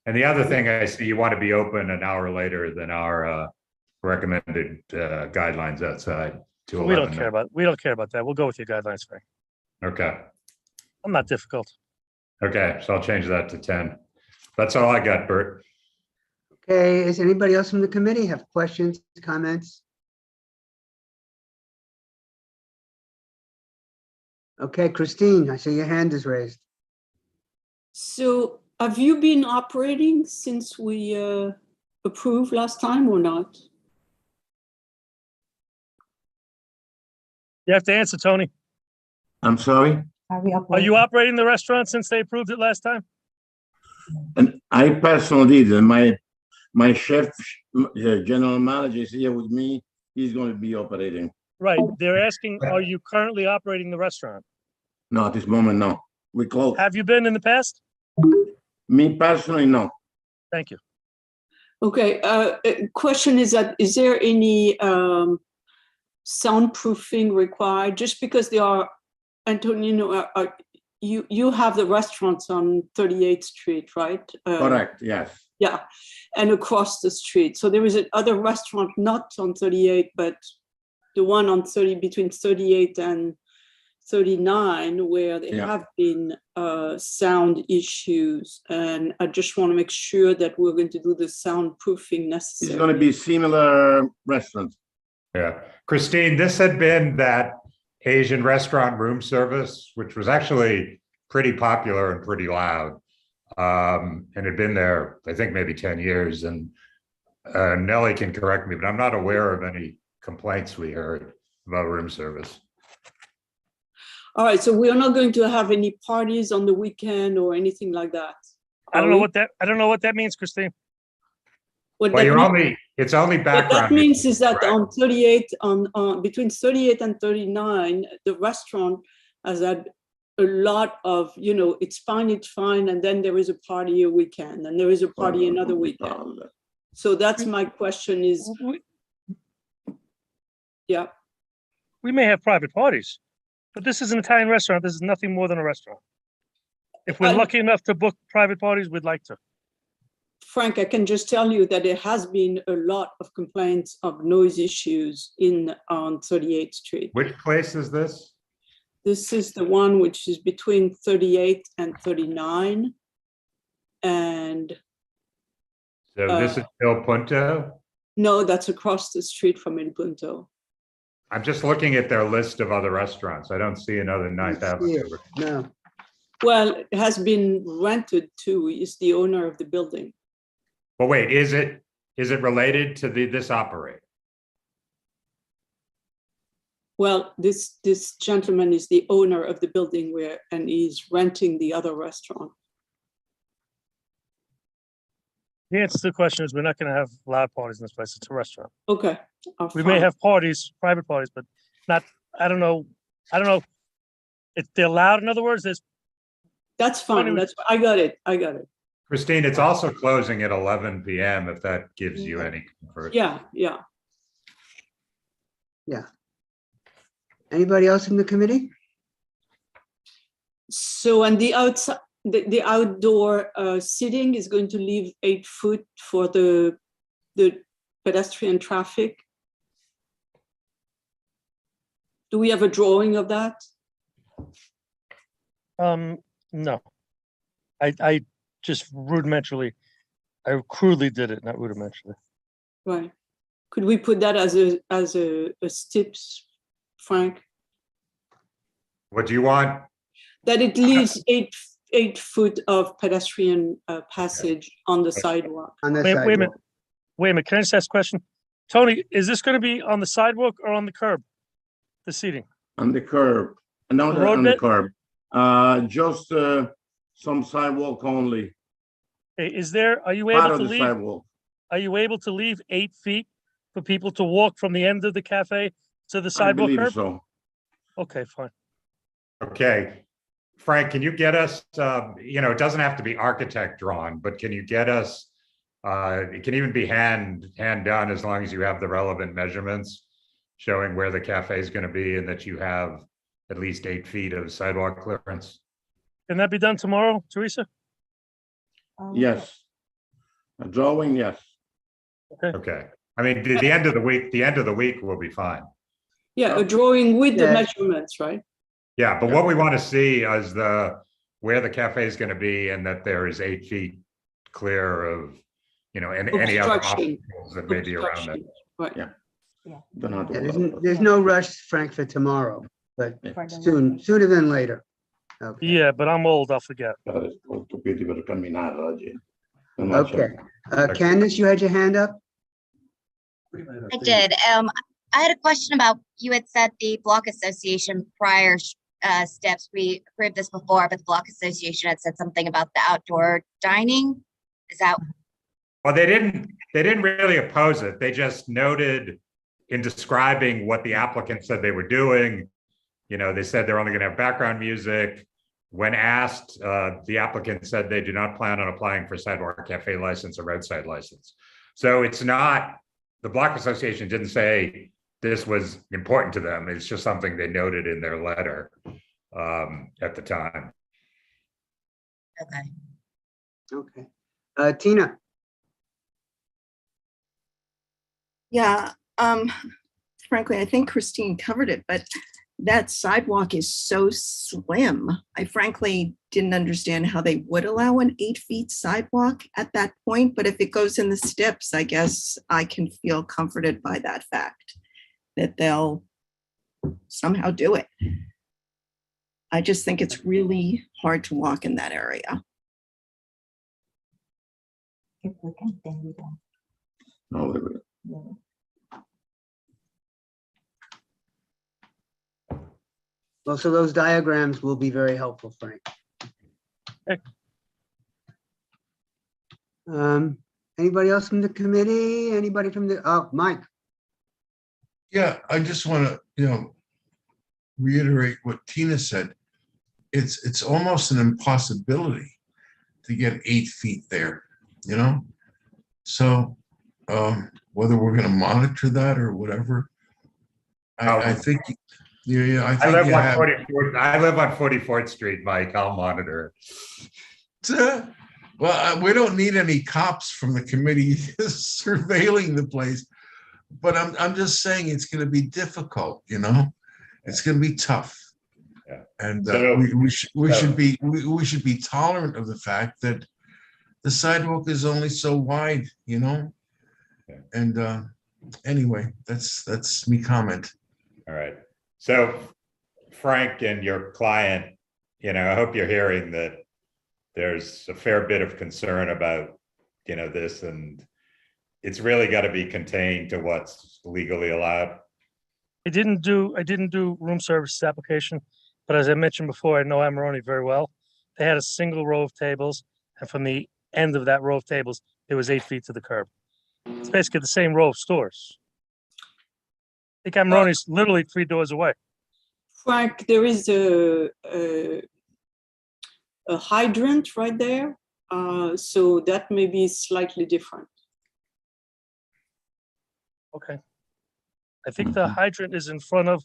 And the other thing I see, you want to be open an hour later than our recommended guidelines outside to We 11. don't care about that. We'll go with your guidelines, Frank. Okay. I'm not difficult. Okay, so I'll change that to 10. That's all I got, Bert. Okay, is anybody else from the committee have questions, comments? Okay, Christine, I see your hand is raised. So have you been operating since we approved last time or not? You have to answer, Tony. I'm sorry? Are you operating the restaurant since they approved it last time? And I personally did, and my chef, general manager is here with me. He's going to be operating. Right. They're asking, are you currently operating the restaurant? No, at this moment, no. We close. Have you been in the past? Me personally, no. Thank you. Okay, question is that, is there any soundproofing required? Just because they are, Antonino, you have the restaurants on 38th Street, right? Correct, yes. Yeah, and across the street. So there is another restaurant not on 38, but the one on between 38 and 39, where there have been sound issues. And I just want to make sure that we're going to do the soundproofing necessary. It's going to be similar restaurants. Yeah. Christine, this had been that Asian restaurant room service, which was actually pretty popular and pretty loud. And had been there, I think, maybe 10 years. And Nellie can correct me, but I'm not aware of any complaints we heard about room service. All right, so we are not going to have any parties on the weekend or anything like that. I don't know what that means, Christine. Well, it's only background. What that means is that right? on 38, between 38 and 39, the restaurant has had a lot of, it's fine, and then there is a party a weekend, and there is a party another weekend. So that's my question is, yeah. We may have private parties, but this is an Italian restaurant. This is nothing more than a restaurant. If we're lucky enough to book private parties, we'd like to. Frank, I can just tell you that there has been a lot of complaints of noise issues on 38th Street. Which place is this? This is the one which is between 38 and 39. And So this is Il Punto? no, that's across the street from Il Punto. I'm just looking at their list of other restaurants. I don't see another 9th Avenue. No, Well, it has been rented to, is the owner of the building. But wait, is it related to this operator? Well, this gentleman is the owner of the building and he's renting the other restaurant. The answer to the question is we're not going to have loud parties in this place. It's a restaurant. Okay. We may have parties, private parties, but not, I don't know if they're loud. In other words, That's fine. I got it. Christine, it's also closing at 11 p.m. if that gives you any comfort. Yeah. anybody else in the committee? So, and the outside, the outdoor seating is going to leave 8 foot for the pedestrian traffic. Do we have a drawing of that? No. I just rudimentarily, I crudely did it, not rudimentarily. Right. Could we put that as a tips, Frank? What do you want? That it leaves 8 foot of pedestrian passage on the sidewalk. On the Wait a sidewalk. minute. Wait a minute. Can I just ask a question? Tony, is this going to be on the sidewalk or on the curb? The seating? On the curb. No, The road on the bit? curb. Just some sidewalk only. Okay, are you Part able of to the leave? sidewalk. Are you able to leave 8 feet for people to walk from the end of the cafe to the I sidewalk believe curb? so. Okay, fine. Okay. Frank, can you get us, it doesn't have to be architect drawn, but can you get us, it can even be hand done as long as you have the relevant measurements showing where the cafe is going to be and that you have at least 8 feet of sidewalk clearance. Can that be done tomorrow, Teresa? Yes. A drawing, yes. Okay. I mean, the end of the week will be fine. Yeah, a drawing with the Yeah. measurements, right? Yeah, but what we want to see is where the cafe is going to be and that there is 8 feet clear of, and any other Obstruction. obstacles that may be around that. Obstruction, Right. Yeah. Don't have to Yeah, worry about there's no rush, Frank, for tomorrow, but it. sooner than later. Okay, Yeah, but I'm old, I'll forget. Tutti per camminare oggi. okay. Candace, you had your hand up? I did. I had a question about, you had said the block association prior steps, we approved this before, but the block association had said something about the outdoor dining. Is that, Well, they didn't really oppose it. They just noted in describing what the applicant said they were doing, they said they're only going to have background music. When asked, the applicant said they do not plan on applying for sidewalk cafe license or roadside license. So it's not, the block association didn't say this was important to them. It's just something they noted in their letter at the time. okay. Okay. Tina? Yeah, frankly, I think Christine covered it, but that sidewalk is so slim. I frankly didn't understand how they would allow an 8 feet sidewalk at that point, but if it goes in the steps, I guess I can feel comforted by that fact that they'll somehow do it. I just think it's really hard to walk in that area. No, wait, wait. Well, so those diagrams will be very helpful, Frank. Okay. Anybody else from the committee? Anybody from Mike? Yeah, I just want to, reiterate what Tina said. It's almost an impossibility to get 8 feet there, So whether we're going to monitor that or whatever, I think, yeah, I think I live on 44th Street, Mike. I'll monitor it. Well, we don't need any cops from the committee surveilling the place, but I'm just saying it's going to be difficult. It's going to be tough. Yeah. And So- we should be tolerant of the fact that the sidewalk is only so wide, Yeah. And anyway, that's me comment. All right. So Frank and your client, I hope you're hearing that there's a fair bit of concern about, this, and it's really got to be contained to what's legally allowed. I didn't do room services application, but as I mentioned before, I know Amarone very well. They had a single row of tables, and from the end of that row of tables, it was 8 feet to the curb. It's basically the same row of stores. I think Amarone's literally 3 doors away. Frank, there is a hydrant right there, so that may be slightly different. Okay. I think the hydrant is in front of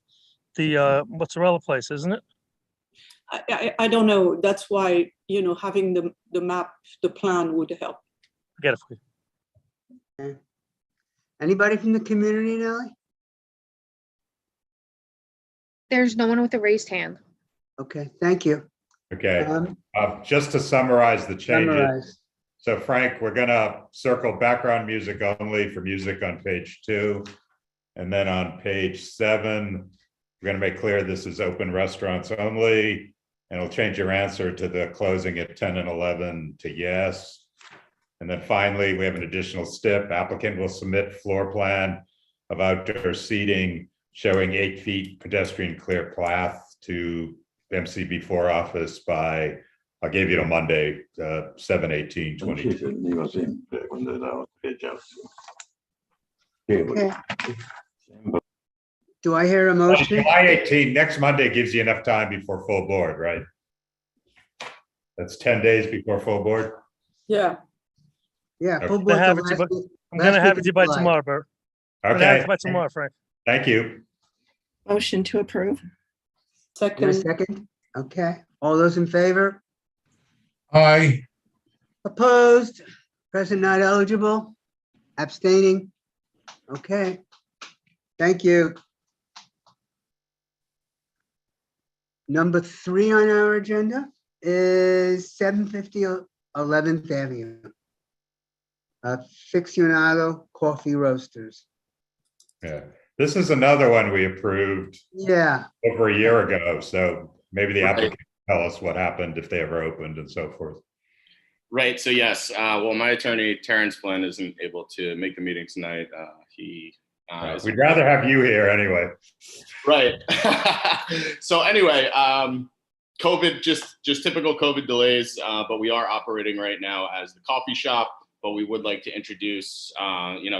the mozzarella place, isn't it? I don't know. That's why, having the map, the plan would help. Forget it for you. Anybody from the community, Nellie? There's no one with a raised hand. Okay, thank you. Okay. Um, Just to summarize the changes. Summarize. So Frank, we're gonna circle background music only for music on page 2. And then on page 7, we're gonna make clear this is open restaurants only. And we'll change your answer to the closing at 10 and 11 to yes. And then finally, we have an additional step. Applicant will submit floor plan of outdoor seating showing 8 feet pedestrian clear path to MCB4 office by, I'll give you till Monday, 7/18/22. Okay. Do I hear a motion? July 18, next Monday gives you enough time before full board, right? That's 10 days before full board. Yeah. Yeah. full Okay. board Have till it to last bu- week- I'm last gonna have week it to you of by July. tomorrow, Bert. I'm gonna have it Okay, by tomorrow, Frank. thank you. Motion to approve. There a Second, second? Okay, all those in favor? Aye. Opposed? Present not eligible, abstaining. Okay, thank you. Number 3 on our agenda is 750 11th Avenue. Aficionado Coffee Roasters. Yeah, this is another one we approved Yeah, over a year ago, so maybe the Right. applicant can tell us what happened, if they ever opened and so forth. Right. So yes, well, my attorney Terrence Flynn isn't able to make the meeting tonight. He is We'd rather have you here anyway. right. So anyway, COVID, just typical COVID delays, but we are operating right now as the coffee shop. But we would like to introduce,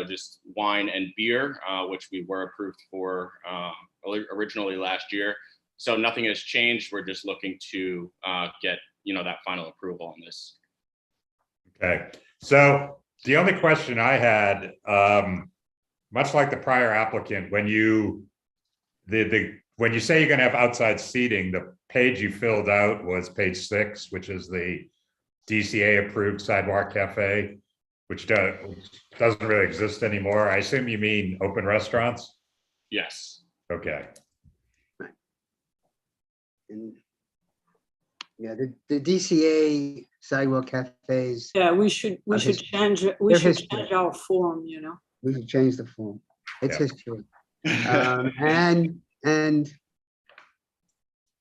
just wine and beer, which we were approved for originally last year. So nothing has changed. We're just looking to get that final approval on this. Okay, so the only question I had, much like the prior applicant, when you when you say you're going to have outside seating, the page you filled out was page 6, which is the DCA approved sidewalk cafe, which doesn't really exist anymore. I assume you mean open restaurants? Yes. Okay. and yeah, the DCA sidewalk cafes, Yeah, we should change it. We Their should history. change our form, we should change the form. It's Yeah. history. And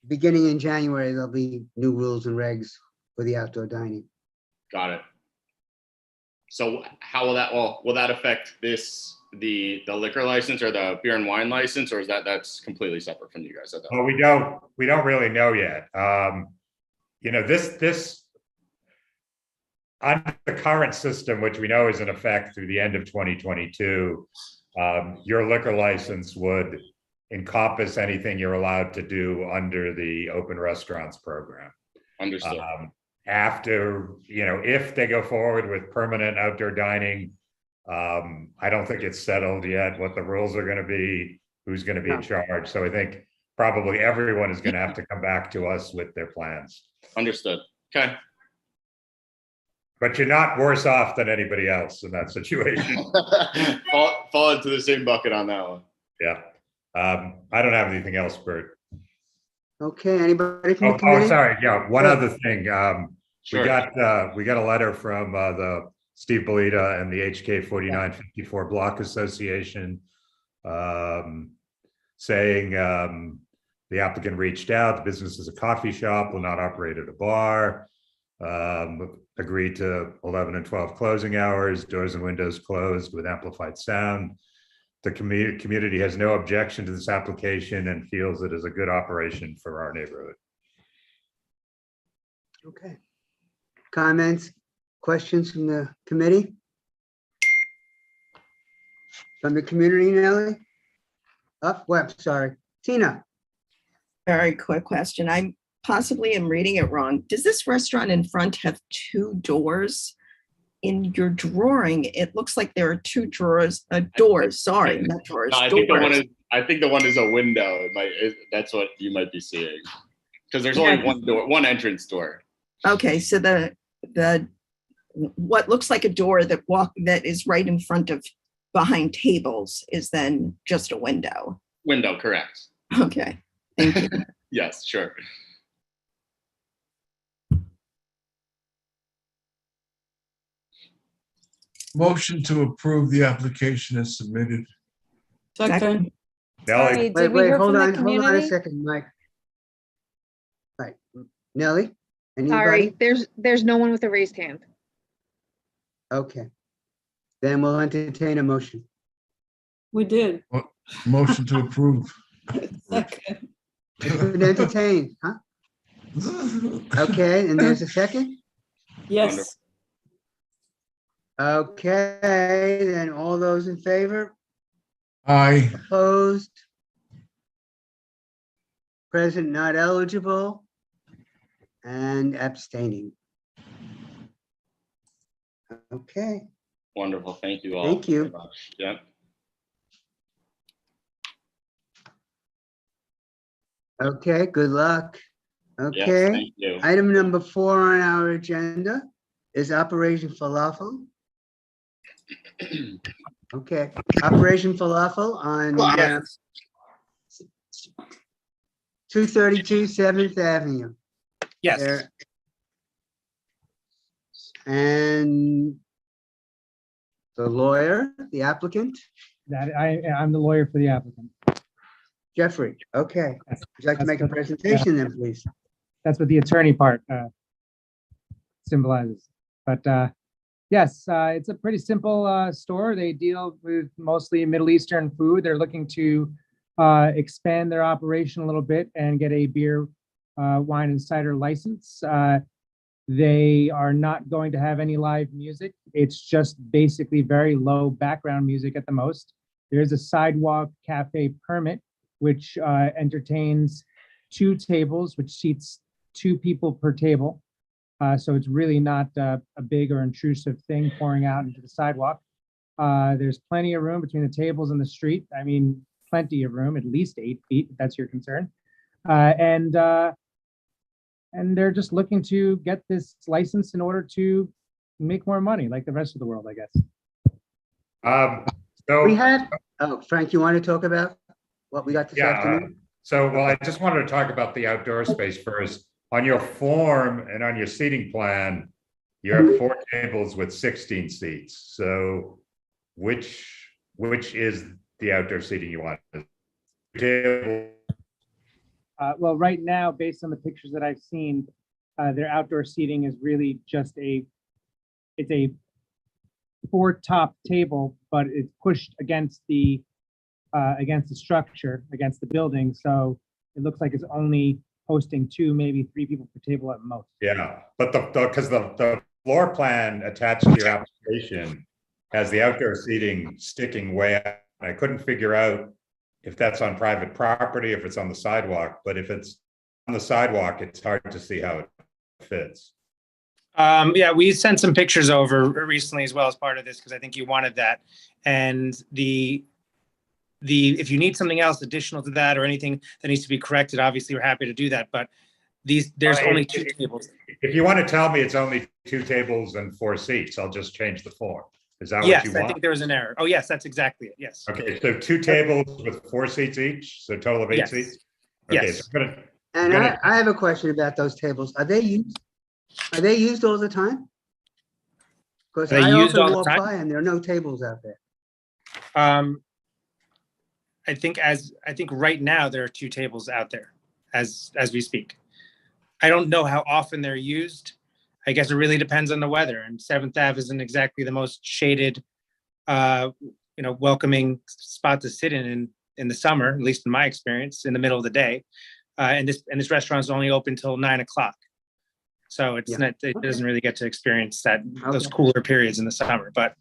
beginning in January, there'll be new rules and regs for the outdoor dining. Got it. So how will that affect the liquor license or the beer and wine license, or is that's completely separate from you guys? Well, we don't really know yet. This under the current system, which we know is in effect through the end of 2022, your liquor license would encompass anything you're allowed to do under the open restaurants program. Understood. After, if they go forward with permanent outdoor dining, I don't think it's settled yet what the rules are going to be, who's going to be in charge. So I think probably everyone is going to have to come back to us with their plans. Understood. Okay. But you're not worse off than anybody else in that situation. fall into the same bucket on that one. Yeah. I don't have anything else, Bert. Okay, anybody from the Oh, committee? sorry. Yeah, one other thing. Sure. We got a letter from the Steve Belita and the HK 4954 Block Association saying the applicant reached out. The business is a coffee shop, will not operate at a bar. Agreed to 11 and 12 closing hours, doors and windows closed with amplified sound. The community has no objection to this application and feels it is a good operation for our neighborhood. Okay. Comments, questions from the committee? From the community, Nellie? Sorry, Tina. Very quick question. I possibly am reading it wrong. Does this restaurant in front have 2 doors? In your drawing, it looks like there are 2 doors, sorry, not drawers, No, I doors. think the one is a window. That's what you might be seeing, because there's only one door, one entrance door. Okay, so the what looks like a door that is right in front of behind tables is then just a window. Window, correct. Okay, thank you. Yes, sure. Motion to approve the application as submitted. Second. Nellie, Sorry, did we hear Hold from on, the hold on a community? second, Mike. Right, Nellie? Sorry, Anybody? there's no one with a raised hand. Okay. Then we'll entertain a motion. We did. Motion to approve. Second. Entertain, huh? Okay, and there's a second? Yes. Okay, then all those in favor, Aye. opposed? Present not eligible and abstaining. Okay, Wonderful. Thank you all. Thank you. very much. Yeah. okay, good luck. Yes, Okay, thank you. item number 4 on our agenda is Operation Falafel, Okay, Operation Falafel on 232 7th Avenue. Yes, There. And the lawyer, the applicant, I'm the lawyer for the applicant. Jeffrey. Okay. Yes, Would you like to make a That's what- presentation then, please? That's what the attorney part symbolizes. But yes, it's a pretty simple store. They deal with mostly Middle Eastern food. They're looking to expand their operation a little bit and get a beer, wine and cider license. They are not going to have any live music. It's just basically very low background music at the most. There's a sidewalk cafe permit, which entertains 2 tables, which seats 2 people per table. So it's really not a big or intrusive thing pouring out into the sidewalk. There's plenty of room between the tables and the street. I mean, plenty of room, at least 8 feet, if that's your concern. And they're just looking to get this license in order to make more money, like the rest of the world, I guess. We had, oh, Frank, you want to talk about what we got this afternoon? Well, I just wanted to talk about the outdoor space first. On your form and on your seating plan, you have 4 tables with 16 seats. So which is the outdoor seating you want? Table. Well, right now, based on the pictures that I've seen, their outdoor seating is really just it's a 4-top table, but it's pushed against the structure, against the building. So it looks like it's only hosting 2, maybe 3 people per table at most. Yeah, but because the floor plan attached to your application has the outdoor seating sticking way out. I couldn't figure out if that's on private property, if it's on the sidewalk, but if it's on the sidewalk, it's hard to see how it fits. Yeah, we sent some pictures over recently as well as part of this, because I think you wanted that. And if you need something else additional to that or anything that needs to be corrected, obviously we're happy to do that. But there's only 2 tables. If you want to tell me it's only 2 tables and 4 seats, I'll just change the form. Is that what Yes, you I want? think there was an error. Oh, yes, that's exactly it. Yes. Okay, so 2 tables with 4 seats each, so total of 8 Yes. seats? Okay, Yes. so I'm And gonna- I have a question about those tables. Are they used all the time? Because Are they I used often all the walk time? by and there are no tables out there. I think right now there are 2 tables out there as we speak. I don't know how often they're used. I guess it really depends on the weather, and 7th Ave isn't exactly the most shaded, welcoming spot to sit in the summer, at least in my experience, in the middle of the day. And this restaurant is only open till 9 o'clock. So it doesn't really get to experience those cooler periods in the summer, but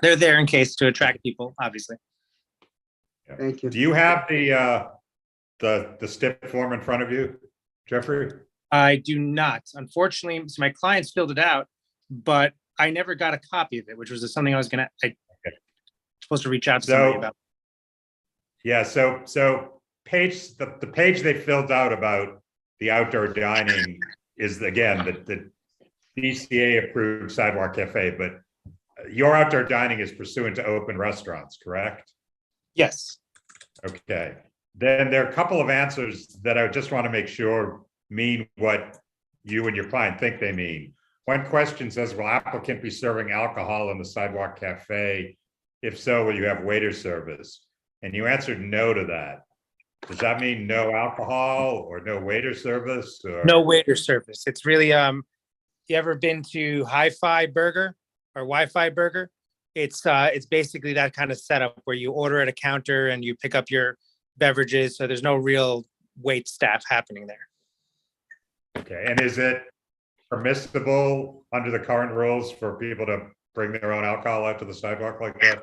they're there in case to attract people, obviously. Thank you. Do you have the STIP form in front of you, Jeffrey? I do not. Unfortunately, so my clients filled it out, but I never got a copy of it, which was something I was supposed to reach out to somebody about. Yeah, so the page they filled out about the outdoor dining is, again, the DCA approved sidewalk cafe, but your outdoor dining is pursuant to open restaurants, correct? Yes. Okay. Then there are a couple of answers that I just want to make sure mean what you and your client think they mean. One question says, will applicant be serving alcohol in the sidewalk cafe? If so, will you have waiter service? And you answered no to that. Does that mean no alcohol or no waiter service? Or? No waiter service. It's really, you ever been to Hi-Fi Burger or Wi-Fi Burger? It's basically that kind of setup where you order at a counter and you pick up your beverages. So there's no real wait staff happening there. Okay, and is it permissible under the current rules for people to bring their own alcohol out to the sidewalk like that?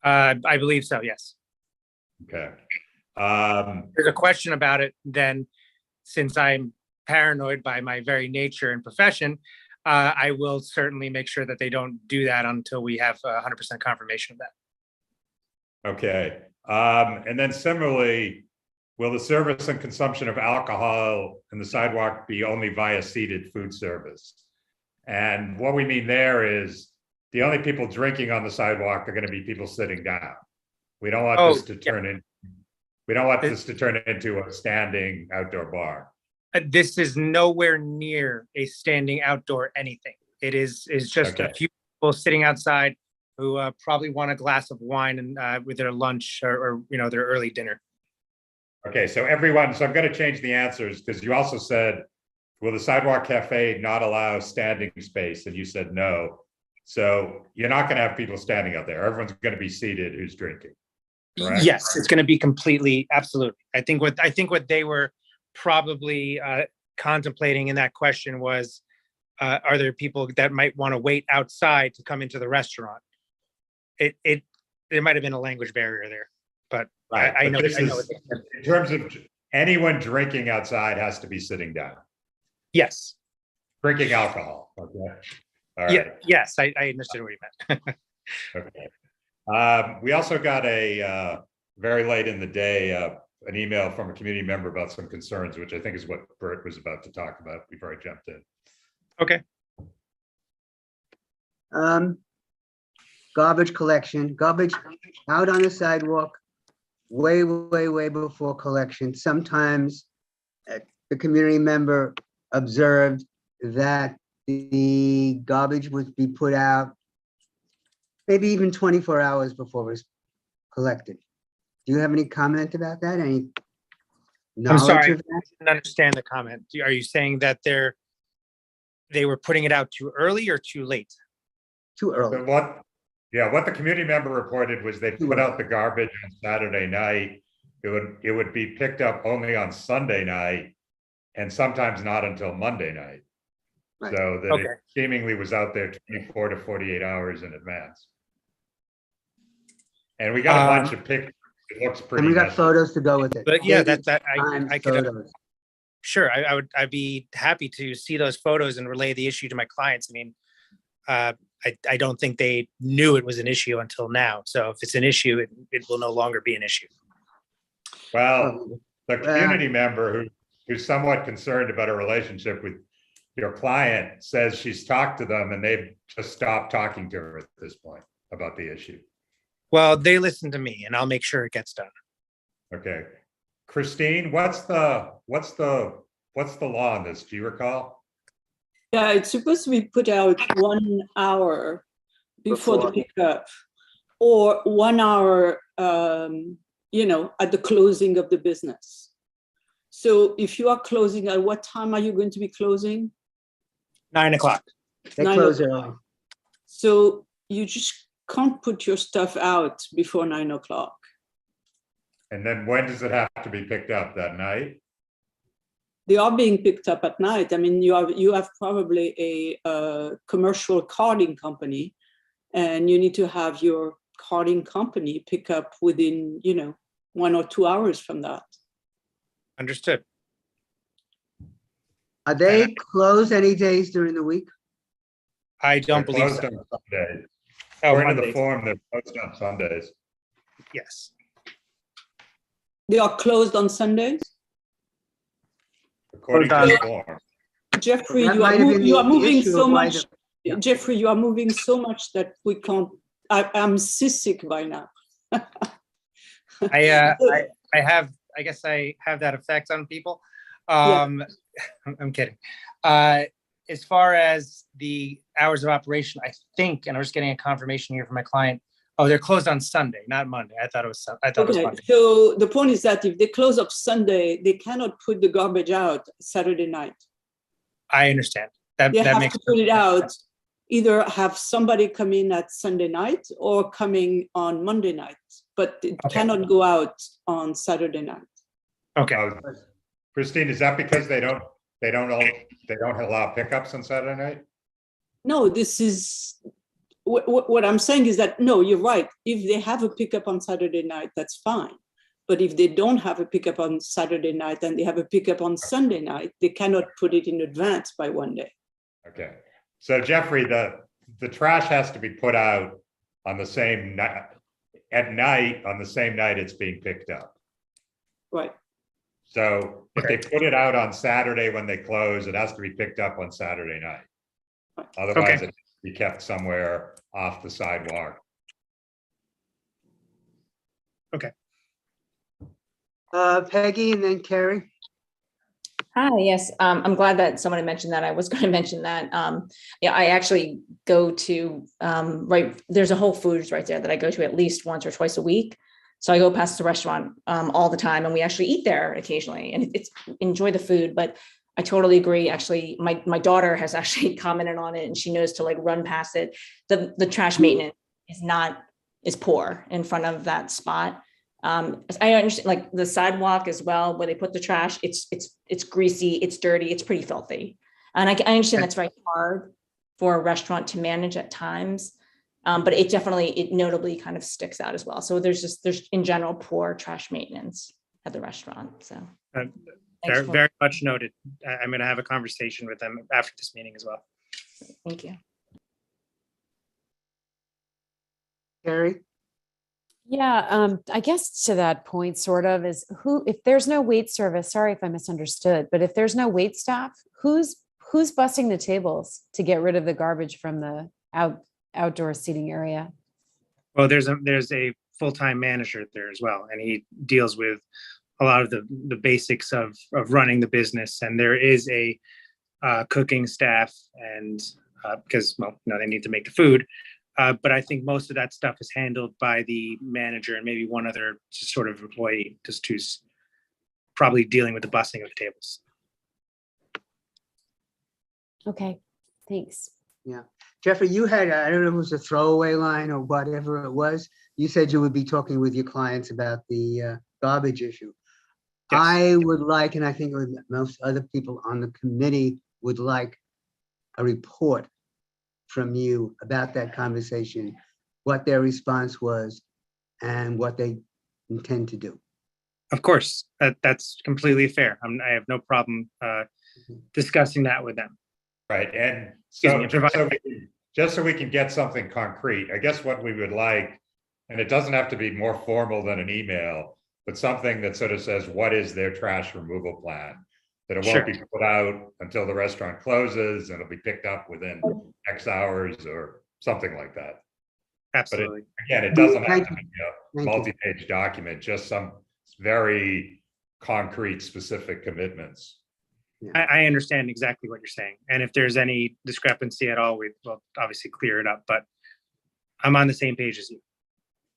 I believe so, yes. Okay. There's a question about it, then, since I'm paranoid by my very nature and profession, I will certainly make sure that they don't do that until we have 100% confirmation of that. Okay. And then similarly, will the service and consumption of alcohol in the sidewalk be only via seated food service? And what we mean there is the only people drinking on the sidewalk are going to be people sitting down. We don't want Oh, this to turn in. We don't want this to turn into a standing outdoor bar. This is nowhere near a standing outdoor anything. It is just Okay. a few people sitting outside who probably want a glass of wine and with their lunch or their early dinner. Okay, so everyone, so I'm going to change the answers because you also said, will the Sidewalk Cafe not allow standing space? And you said no. So you're not going to have people standing out there. Everyone's going to be seated who's drinking. Correct? Yes, it's going to be completely, absolutely. I think what they were probably contemplating in that question was, are there people that might want to wait outside to come into the restaurant? There might have been a language barrier there, but Right. I But know. this I know is- in terms of anyone drinking outside has to be sitting down, yes. drinking alcohol. Okay. All Yeah. right. Yes, I understood what you meant. Okay. We also got a very late in the day an email from a community member about some concerns, which I think is what Bert was about to talk about before I jumped in. Okay. Garbage collection, garbage out on the sidewalk, way before collection. Sometimes the community member observed that the garbage would be put out maybe even 24 hours before it was collected. Do you have any comment about that? Any I'm knowledge sorry, of I that? didn't understand the comment. Are you saying that they were putting it out too early or too late? Too early. So what the community member reported was they put out the garbage on Saturday night. It would be picked up only on Sunday night and sometimes not until Monday night. Right. So that Okay. it seemingly was out there 24 to 48 hours in advance. And we got a bunch of pictures. It looks pretty. And we got messy. photos to go with it. But yeah, Dated I times, could, photos. sure, I'd be happy to see those photos and relay the issue to my clients. I mean, I don't think they knew it was an issue until now. So if it's an issue, it will no longer be an issue. Well, the community member who's somewhat concerned about a relationship with your client says she's talked to them and they've just stopped talking to her at this point about the issue. Well, they listen to me and I'll make sure it gets done. Okay. Christine, what's the law on this? Do you recall? Yeah, it's supposed to be put out 1 hour before the pickup, or 1 hour, at the closing of the business. So if you are closing, at what time are you going to be closing? 9 o'clock. They 9 close o'clock. early. So you just can't put your stuff out before 9 o'clock. And then when does it have to be picked up? That night? They are being picked up at night. I mean, you have probably a commercial carding company, and you need to have your carding company pick up within 1 or 2 hours from that. Understood. Are they closed any days during the week? I They're don't believe closed so. on Sundays. Oh, According to the Mondays. form, they're closed on Sundays. Yes. They are closed on Sundays. According to Hold the on. form. Jeffrey, That you might have been are the moving issue so of why much. the- Jeffrey, you are moving so much that we can't. I'm seasick by now. I guess I have that effect on people. I'm kidding. As far as the hours of operation, I think, and I'm just getting a confirmation here from my client. Oh, they're closed on Sunday, not Monday. I thought it was Okay, Monday. so the point is that if they close up Sunday, they cannot put the garbage out Saturday night. I understand. That They have makes to put it perfect out, sense. either have somebody come in at Sunday night or coming on Monday night, but it Okay. cannot go out on Saturday night. Okay. Christine, is that because they don't allow pickups on Saturday night? No, this is, what I'm saying is that, no, you're right. If they have a pickup on Saturday night, that's fine. But if they don't have a pickup on Saturday night and they have a pickup on Sunday night, they cannot put it in advance by 1 day. Okay. So Jeffrey, the trash has to be put out on the same night, at night, on the same night it's being picked up. Right. So if they put it out on Saturday when they close, it has to be picked up on Saturday night. Otherwise, Okay. be kept somewhere off the sidewalk. Peggy and then Carrie. Hi, yes, I'm glad that someone had mentioned that. I was going to mention that. Yeah, I actually go to, right, there's a Whole Foods right there that I go to at least once or twice a week. So I go past the restaurant all the time, and we actually eat there occasionally, and it's enjoy the food. But I totally agree. Actually, my daughter has actually commented on it, and she knows to like run past it. The trash maintenance is poor in front of that spot. I understand like the sidewalk as well, where they put the trash, it's greasy, it's dirty, it's pretty filthy. And I understand that's very hard for a restaurant to manage at times. But it notably kind of sticks out as well. So there's in general poor trash maintenance at the restaurant. So very much noted. I'm going to have a conversation with them after this meeting as well. Thank you. Carrie. Yeah, I guess to that point, sort of, is if there's no wait service, sorry if I misunderstood, but if there's no wait staff, who's bussing the tables to get rid of the garbage from the outdoor seating area? Well, there's a full-time manager there as well, and he deals with a lot of the basics of running the business. And there is a cooking staff, and because, well, they need to make the food. But I think most of that stuff is handled by the manager and maybe one other sort of employee, just who's probably dealing with the busing of the tables. Okay, thanks. Yeah. Jeffrey, you had, I don't know if it was a throwaway line or whatever it was. You said you would be talking with your clients about the garbage issue. Yes. I would like, and I think most other people on the committee would like a report from you about that conversation, what their response was, and what they intend to do. Of course, that's completely fair. I have no problem discussing that with them. Right, and so just so we can get something concrete, I guess what we would like, and it doesn't have to be more formal than an email, but something that sort of says, what is their trash removal plan? That it won't be put out until the restaurant closes, and it'll be picked up within X hours or something like that. Absolutely. But again, it doesn't have to be a multi-page document, just some very concrete, specific commitments. I understand exactly what you're saying. And if there's any discrepancy at all, we will obviously clear it up, but I'm on the same page as you.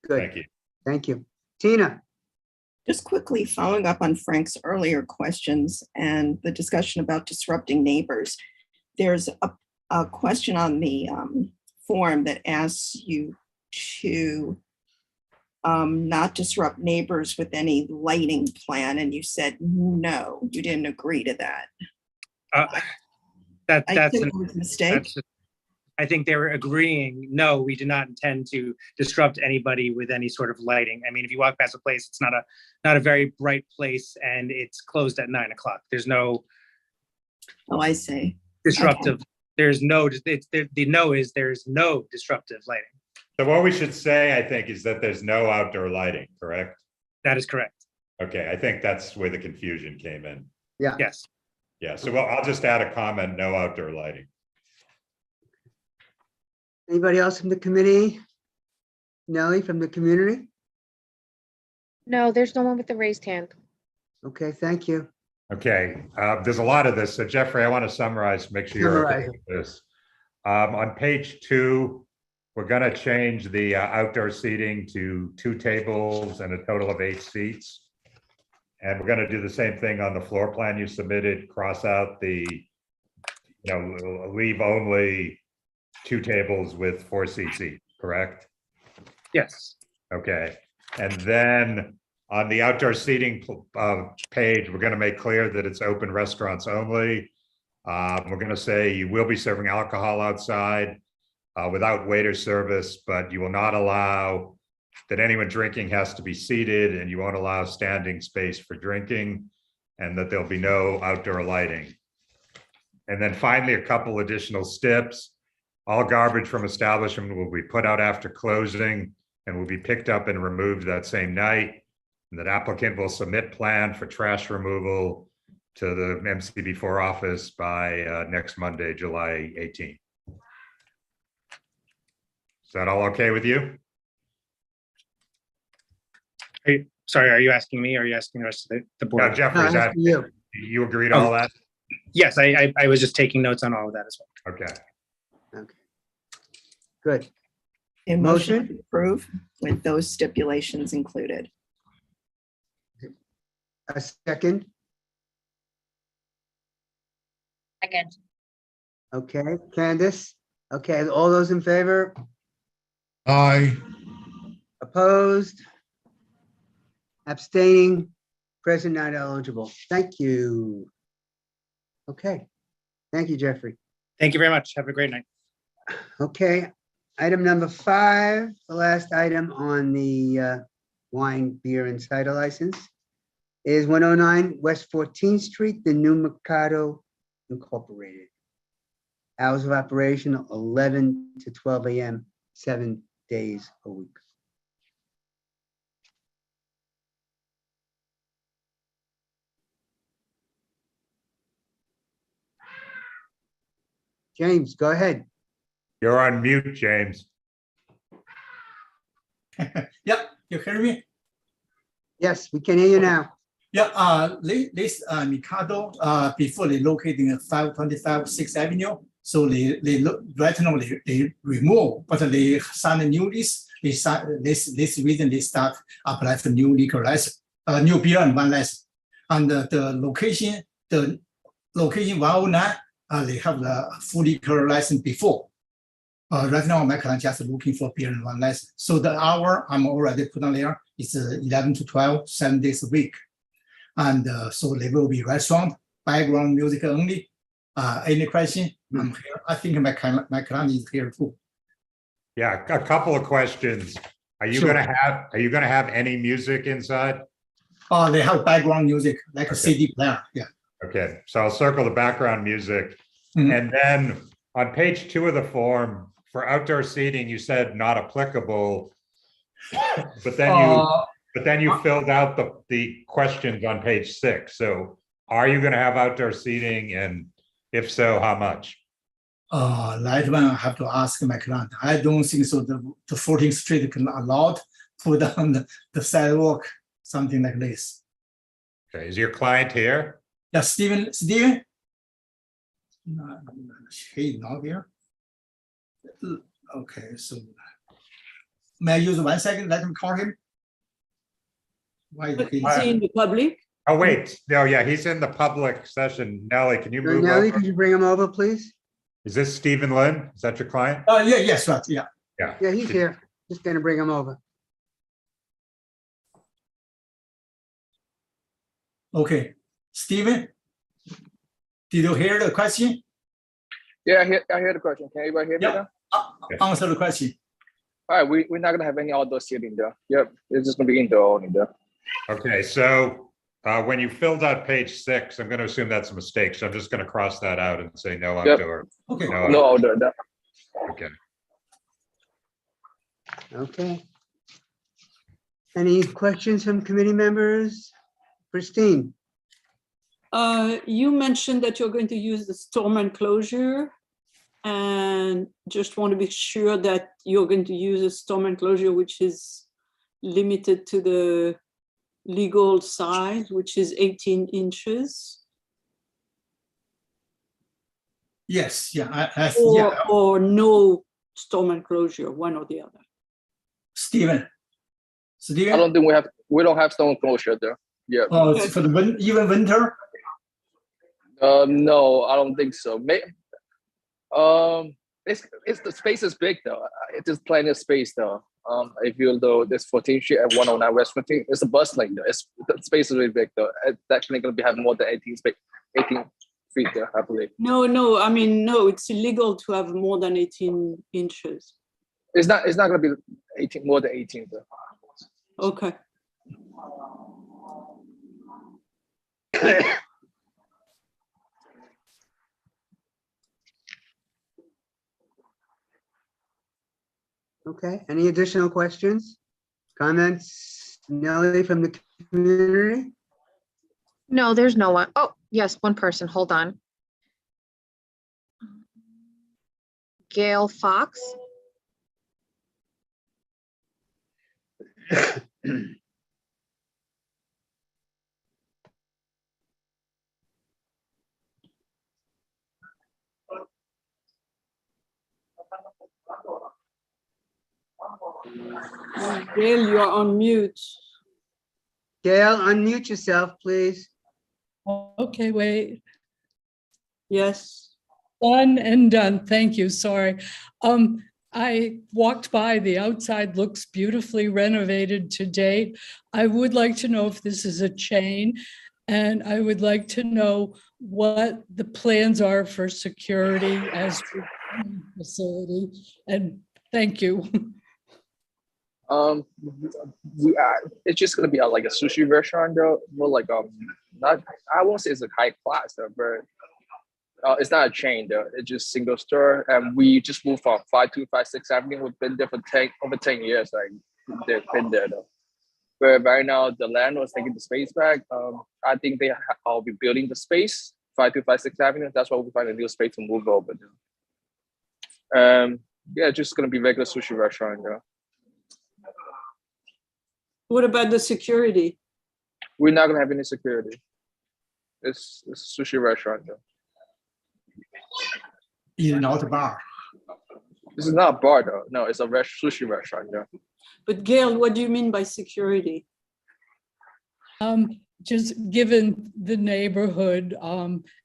Good. Thank you. Thank you. Tina. Just quickly following up on Frank's earlier questions and the discussion about disrupting neighbors. There's a question on the form that asks you to not disrupt neighbors with any lighting plan, and you said no, you didn't agree to that. That's a mistake. I think they were agreeing, no, we do not intend to disrupt anybody with any sort of lighting. I mean, if you walk past a place, it's not a very bright place, and it's closed at 9 o'clock. There's no. Oh, I see. Disruptive. Okay. There's no. The no is there's no disruptive lighting. So what we should say, I think, is that there's no outdoor lighting, correct? That is correct. Okay, I think that's where the confusion came in. Yeah. Yes. Yeah. So I'll just add a comment: no outdoor lighting. Anybody else from the committee? Nellie from the community? No, there's no one with the raised hand. Okay, thank you. Okay, there's a lot of this. So Jeffrey, I want to summarize, make sure you're okay with this. On page 2, we're going to change the outdoor seating to 2 tables and a total of 8 seats. And we're going to do the same thing on the floor plan you submitted, cross out the, leave only 2 tables with 4 seats each, correct? Yes. Okay. And then on the outdoor seating page, we're going to make clear that it's open restaurants only. We're going to say you will be serving alcohol outside without waiter service, but you will not allow that anyone drinking has to be seated, and you won't allow standing space for drinking, and that there'll be no outdoor lighting. And then finally, a couple additional steps. All garbage from establishment will be put out after closing and will be picked up and removed that same night. And that applicant will submit plan for trash removal to the MCB4 office by next Monday, July 18th. Is that all okay with you? Sorry, are you asking me or are you asking the rest of the board? No, Jeffrey, is that, you agreed to all that? Yes, I was just taking notes on all of that as well. Okay. Okay. Good. A motion Motion? to approve with those stipulations included. A second? Second. Okay, Candace? Okay, all those in favor? Aye. Opposed? Abstaining? Present not eligible. Thank you. Okay. Thank you, Jeffrey. Thank you very much. Have a great night. Okay, item number 5, the last item on the wine, beer, and cider license is 109 West 14th Street, the New Mercado Incorporated. Hours of operation 11 to 12 a.m., 7 days a week. James, go ahead. You're on mute, James. Yeah, you hear me? Yes, we can hear you now. Yeah, this Mikado, before they located in 525 6th Avenue, so right now they remove, but they sign a new lease. They sign this reason they start apply for new liquor license, new beer and wine license, and the location 109, they have the full liquor license before. Right now, my client just looking for beer and wine license. So the hour I'm already put on there is 11 to 12, 7 days a week. And so they will be restaurant, background music only. Any question? I'm here. I think my client is here too. Yeah, a couple of questions. Are you Sure. gonna have any music inside? They have background music, like a CD player. Yeah. Okay, so I'll circle the background music. Mhm. And then on page 2 of the form, for outdoor seating, you said not applicable. But then you filled out the questions on page 6. So are you gonna have outdoor seating, and if so, how much? That one I have to ask my client. I don't think so. The 14th Street can allow put on the sidewalk, something like this. Okay, is your client here? Yeah, Steven? No, he's not here. Okay, so may I use 1 second? Let me call him. Why Is he in the public? Oh, wait, no, yeah, he's in the public session. Nellie, can you move Nelly, over? could you bring him over, please? Is this Stephen Lynn? Is that your client? Yeah, yes, right, yeah. Yeah. Yeah, he's here. Just gonna bring him over. Okay, Steven, did you hear the question? Yeah, I hear the question. Can everybody hear me Yeah. now? Answer the question. All right, we're not gonna have any outdoor seating there. Yep, it's just gonna be indoor only there. Okay, so when you filled out page 6, I'm gonna assume that's a mistake, so I'm just gonna cross that out and say no Yep. outdoor. Okay. No outdoor there. Okay. Okay. Any questions from committee members? Christine? You mentioned that you're going to use the storm enclosure, and just want to be sure that you're going to use a storm enclosure which is limited to the legal size, which is 18 inches. Yes, yeah, Or no storm enclosure, one or the other. Steven. I don't think we don't have stone closure there. Yeah. For the even winter? No, I don't think so. It's the space is big though. It's just plenty of space though. If you though this 14th Street at 109 West 14th, it's a bus lane though. The space is really big though. It's actually going to have more than 18 feet there, I believe. No, I mean, no, it's illegal to have more than 18 inches. It's not going to be more than 18 though. Okay. Okay, any additional questions? Comments? Nelly from the community? No, there's no one. Oh, yes, one person. Hold on. Gail Fox. Gail, you are on mute. Gail, unmute yourself, please. Okay, wait. Yes. Done and done. Thank you. Sorry. I walked by. The outside looks beautifully renovated to date. I would like to know if this is a chain, and I would like to know what the plans are for security as for the facility. And thank you. It's just gonna be like a sushi restaurant though. More like not, I won't say it's a high class though, but it's not a chain though. It's just single store, and we just moved from 5256 Avenue. We've been there for over 10 years. Like they've been there though. But right now the landlord's taking the space back. I think I'll be building the space 5256 Avenue. That's why we find a new space to move over there. Yeah, just gonna be regular sushi restaurant though. What about the security? We're not gonna have any security. It's a sushi restaurant though. It's not a bar. This is not a bar though. No, it's a sushi restaurant though. But Gail, what do you mean by security? Just given the neighborhood,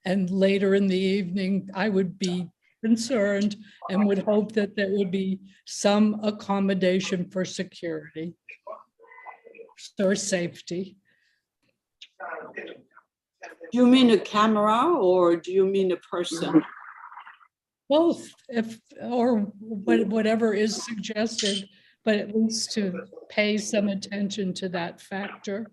and later in the evening, I would be concerned and would hope that there would be some accommodation for security or safety. Do you mean a camera or do you mean a person? Both, or whatever is suggested, but at least to pay some attention to that factor.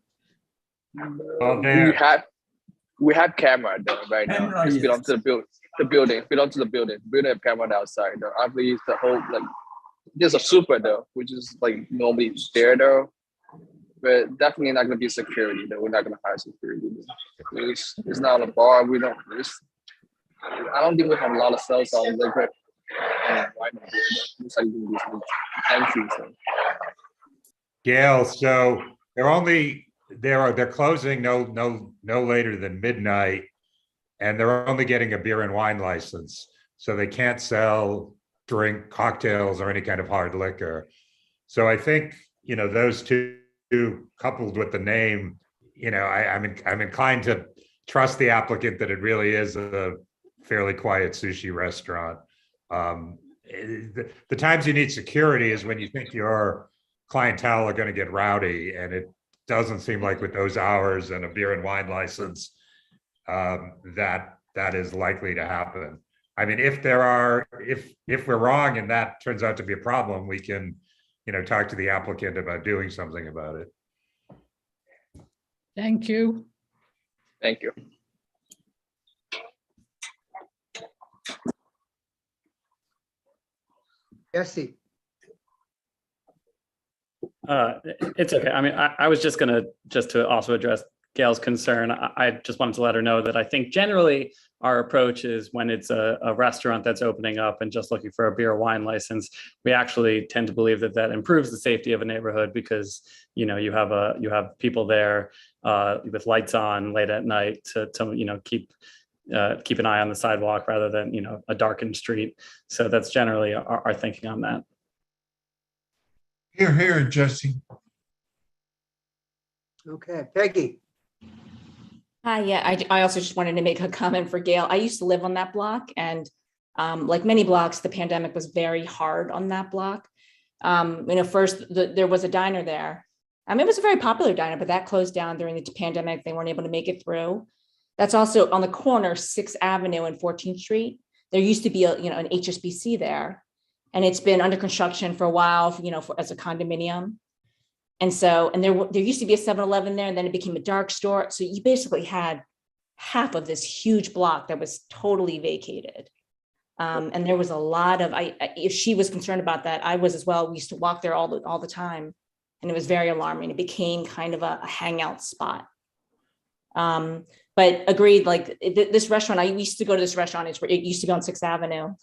We have camera though right now. It's belong to the building. Belong to the building. Building have camera outside though. I believe the whole there's a super though, which is like normally there though. But definitely not gonna be security though. We're not gonna hire security. It's not a bar. I don't think we have a lot of sales on liquor. Gail, so they're closing no later than midnight, and they're only getting a beer and wine license, so they can't drink cocktails or any kind of hard liquor. So I think those two coupled with the name, I'm inclined to trust the applicant that it really is a fairly quiet sushi restaurant. The times you need security is when you think your clientele are going to get rowdy, and it doesn't seem like with those hours and a beer and wine license that is likely to happen. I mean, if we're wrong and that turns out to be a problem, we can talk to the applicant about doing something about it. Thank you. Thank you. Jesse. It's okay. I mean, I was just to also address Gail's concern. I just wanted to let her know that I think generally our approach is when it's a restaurant that's opening up and just looking for a beer or wine license, we actually tend to believe that improves the safety of a neighborhood because you have people there with lights on late at night to keep an eye on the sidewalk rather than a darkened street. So that's generally our thinking on that. Here, Jesse. Okay, Peggy. Hi, yeah, I also just wanted to make a comment for Gail. I used to live on that block, and like many blocks, the pandemic was very hard on that block. First there was a diner there. It was a very popular diner, but that closed down during the pandemic. They weren't able to make it through. That's also on the corner, 6th Avenue and 14th Street. There used to be an HSBC there, and it's been under construction for a while, as a condominium. And there used to be a 7-Eleven there, and then it became a dark store. So you basically had half of this huge block that was totally vacated. And there was a lot of, if she was concerned about that, I was as well. We used to walk there all the time, and it was very alarming. It became kind of a hangout spot. But agreed, like this restaurant, I used to go to this restaurant. It used to be on 6th Avenue.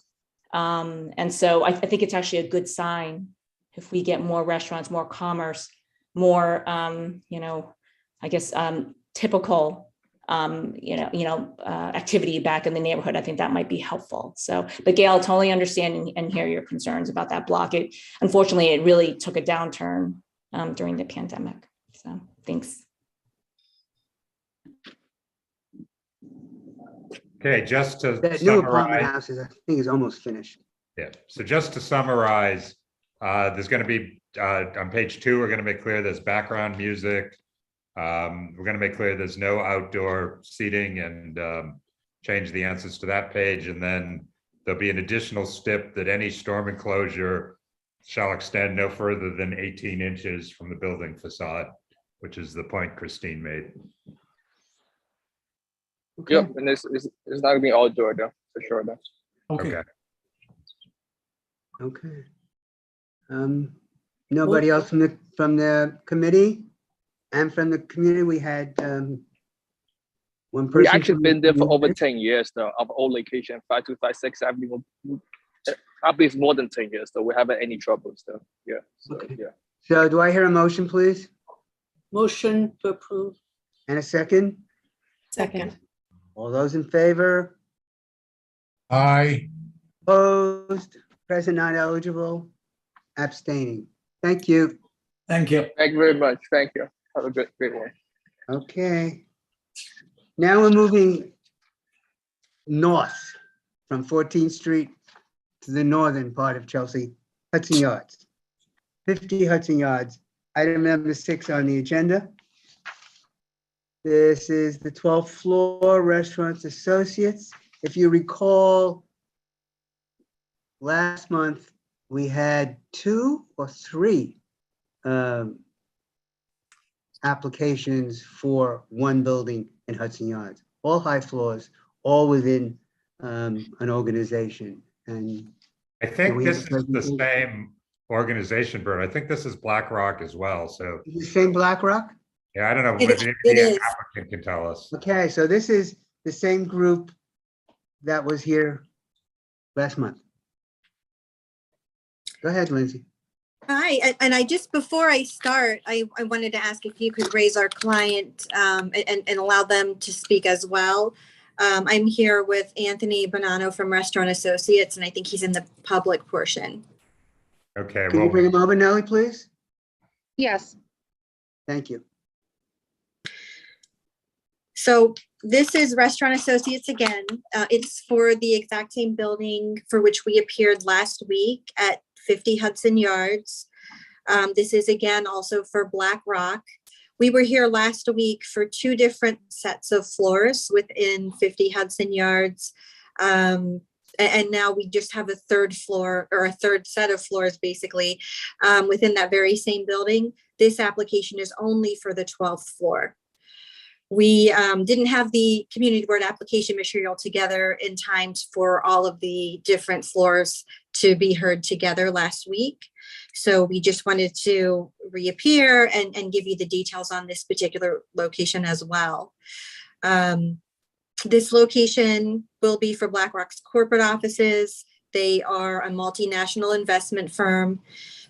And so I think it's actually a good sign if we get more restaurants, more commerce. more, I guess, typical, activity back in the neighborhood. I think that might be helpful. So, but Gail, totally understand and hear your concerns about that block. Unfortunately, it really took a downturn during the pandemic. So thanks. Okay, just to That new apartment summarize. houses, I think, is almost finished. Yeah, so just to summarize, there's going to be, on page 2, we're going to make clear there's background music. We're going to make clear there's no outdoor seating and change the answers to that page. And then there'll be an additional stip that any storm enclosure shall extend no further than 18 inches from the building facade, which is the point Christine made. Okay. Yep, and it's not gonna be outdoor though, for sure though. Okay. Okay. Nobody else from the committee and from the community. We had one person. We actually been there for over 10 years though. Our old location, 5256 Avenue. Probably it's more than 10 years though. We haven't any troubles though. Yeah. So, Okay. yeah. So do I hear a motion, please? Motion to approve. And a second? Second. All those in favor? Aye. Opposed? Present not eligible? Abstaining. Thank you. Thank you. Thank you very much. Thank you. Have a great one. Okay. Now we're moving north from 14th Street to the northern part of Chelsea, Hudson Yards. 50 Hudson Yards, item number 6 on the agenda. This is the 12th floor Restaurant Associates. If you recall, last month we had 2 or 3 applications for one building in Hudson Yards, all high floors, all within an organization. And I think we this have is a the presentation. same organization, Bert. I think this is BlackRock as well. So Is it the same BlackRock? yeah, I don't know. It Maybe is. the applicant can tell us. Okay, so this is the same group that was here last month. Go ahead, Lindsay. Hi, and I just, before I start, I wanted to ask if you could raise our client and allow them to speak as well. I'm here with Anthony Bonanno from Restaurant Associates, and I think he's in the public portion. Okay, Can you bring him over, Nellie, please? Yes. Thank you. So this is Restaurant Associates again. It's for the exact same building for which we appeared last week at 50 Hudson Yards. This is again also for BlackRock. We were here last week for 2 different sets of floors within 50 Hudson Yards. And now we just have a 3rd floor, or a 3rd set of floors basically within that very same building. This application is only for the 12th floor. We didn't have the community board application material together in time for all of the different floors to be heard together last week. So we just wanted to reappear and give you the details on this particular location as well. This location will be for BlackRock's corporate offices. They are a multinational investment firm.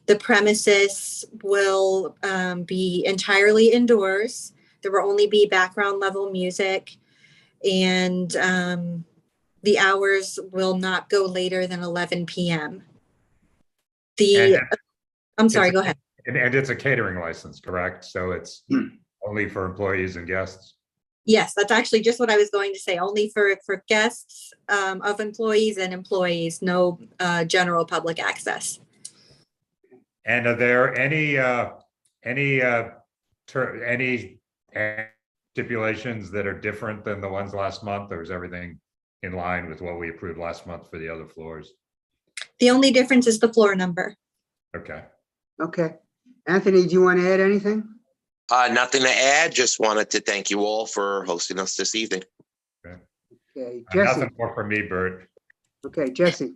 The premises will be entirely indoors. There will only be background level music, and the hours will not go later than 11 p.m. I'm sorry, go ahead. And it's a catering license, correct? So it's only for employees and guests? Yes, that's actually just what I was going to say. Only for guests of employees and employees, no general public access. And are there any stipulations that are different than the ones last month, or is everything in line with what we approved last month for the other floors? The only difference is the floor number. Okay. Okay. Anthony, do you want to add anything? Nothing to add. Just wanted to thank you all for hosting us this evening. Okay, Jesse. Nothing more from me, Bert. Okay, Jesse.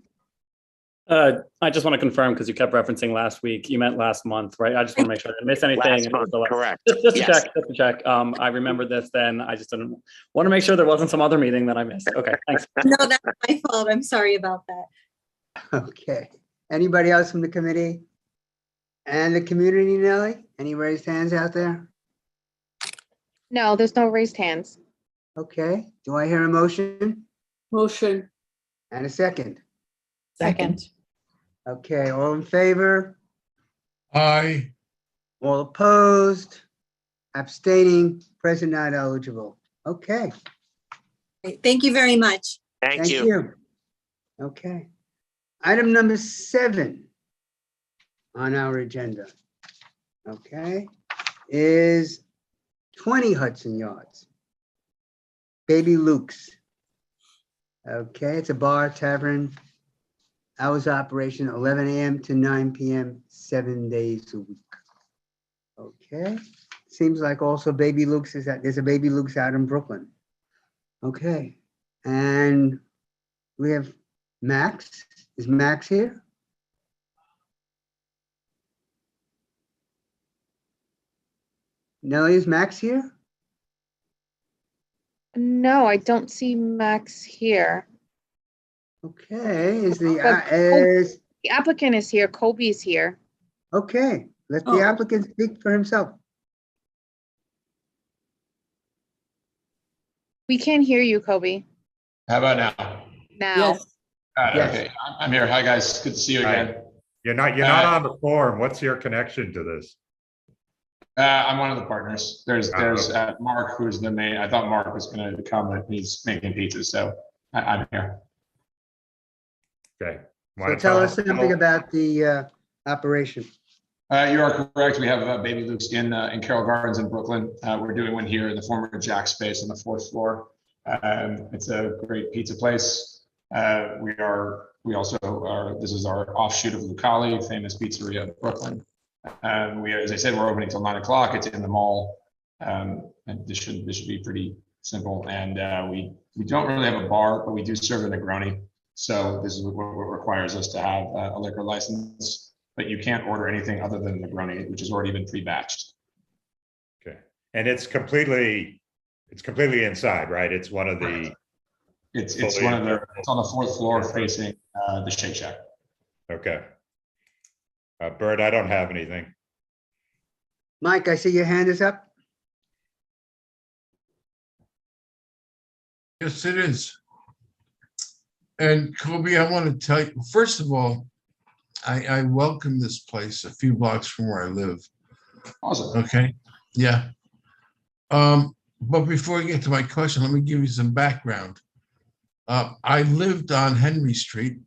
I just want to confirm, because you kept referencing last week, you meant last month, right? I just want to make sure I didn't miss anything. Last month, correct. Just to Yes. check. I remember this then. I just didn't want to make sure there wasn't some other meeting that I missed. Okay, thanks. No, that's my fault. I'm sorry about that. Okay. Anybody else from the committee? And the community, Nelly? Any raised hands out there? No, there's no raised hands. Okay, do I hear a motion? Motion. And a second? Second. Okay, all in favor? Aye. All opposed? Abstaining, present not eligible. Okay, Thank you very much. Thank you. Okay. Item number 7 on our agenda, okay, is 20 Hudson Yards. Baby Luke's. Okay, it's a bar, tavern, hours of operation 11 a.m. to 9 p.m., 7 days a week. Okay, seems like also Baby Luke's is that there's a Baby Luke's out in Brooklyn. Okay, and we have Max. Is Max here? Nelly, is Max here? No, I don't see Max here. Okay, is the, The applicant is here. Kobe is here. okay, let the Oh. applicant speak for himself. We can't hear you, Kobe. How about now? Now. Yes. Yes. Okay, I'm here. Hi, guys. Good to see you Hi. again. You're not on the forum. What's your connection to this? I'm one of the partners. There's okay. Mark, who's the main. I thought Mark was going to come, but he's making pizzas, so I'm here. Okay. So Wanna tell us us- something about the operation. You are correct. We have Baby Luke's in Carroll Gardens in Brooklyn. We're doing one here in the former Jack space on the 4th floor. It's a great pizza place. We also are. This is our offshoot of Lucali, famous pizzeria in Brooklyn. As I said, we're opening till 9 o'clock. It's in the mall, and this should be pretty simple. And we don't really have a bar, but we do serve a Negroni. So this is what requires us to have a liquor license. But you can't order anything other than Negroni, which has already been pre-batched. Okay, and it's completely inside, right? It's one of the. It's one of the. It's on the 4th floor facing the Shake Shack. Okay. Bert, I don't have anything. Mike, I see your hand is up. Yes, it is. And Kobe, I want to tell you, first of all, I welcome this place a few blocks from where I live. Awesome. Okay. Yeah. But before I get to my question, let me give you some background. I lived on Henry Street,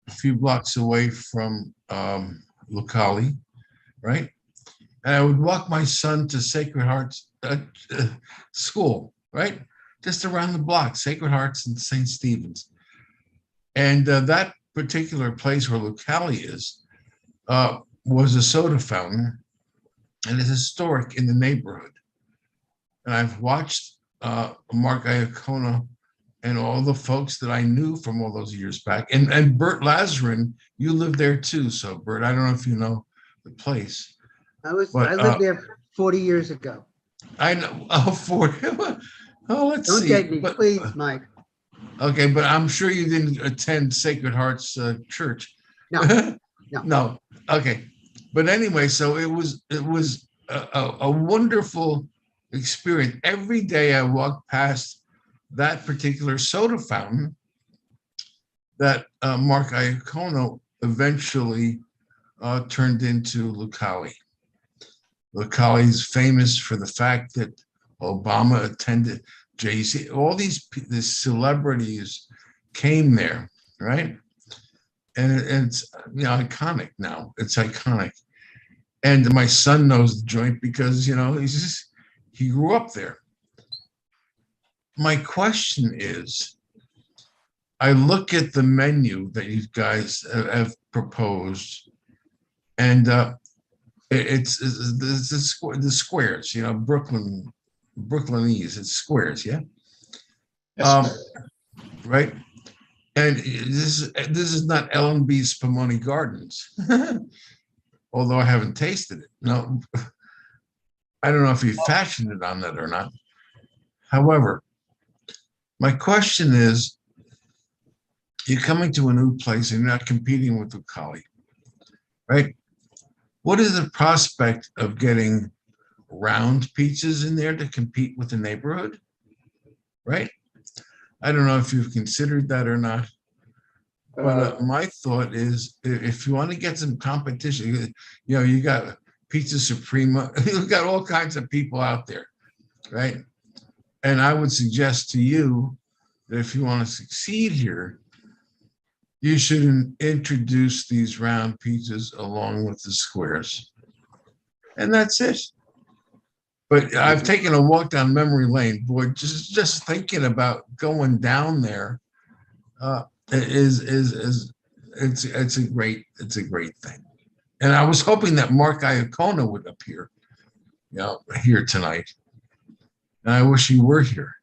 a few blocks away from Lucali, right? And I would walk my son to Sacred Hearts school, right? Just around the block, Sacred Hearts and St. Stephen's. And that particular place where Lucali is was a soda fountain and is historic in the neighborhood. And I've watched Mark Iacono and all the folks that I knew from all those years back. And Bert Lazarin, you lived there too. So Bert, I don't know if you know the place. I lived there 40 years ago. I know. Oh, 40. Oh, let's Don't see. date me, But- please, Mike. Okay, but I'm sure you didn't attend Sacred Heart's church. No, no. No. Okay, but anyway, so it was a wonderful experience. Every day I walked past that particular soda fountain that Mark Iacono eventually turned into Lucali. Lucali is famous for the fact that Obama attended, Jay-Z, all these celebrities came there, right? And it's iconic now. It's iconic. And my son knows the joint because he grew up there. My question is, I look at the menu that you guys have proposed, and it's the squares, Brooklynese, it's squares, yeah? Yes, right? And this is not L&B Spumoni Gardens, although I haven't tasted it. No, I don't know if he fashioned it on that or not. However, my question is, you're coming to a new place and you're not competing with Lucali, right? what is the prospect of getting round pizzas in there to compete with the neighborhood? Right? I don't know if you've considered that or not. But my thought is, if you want to get some competition, you got Pizza Suprema, you've got all kinds of people out there, right? And I would suggest to you that if you want to succeed here, you should introduce these round pizzas along with the squares. And that's it. But I've taken a walk down memory lane, boy, just thinking about going down there it's a great thing. And I was hoping that Mark Iacona would appear, here tonight. And I wish he were here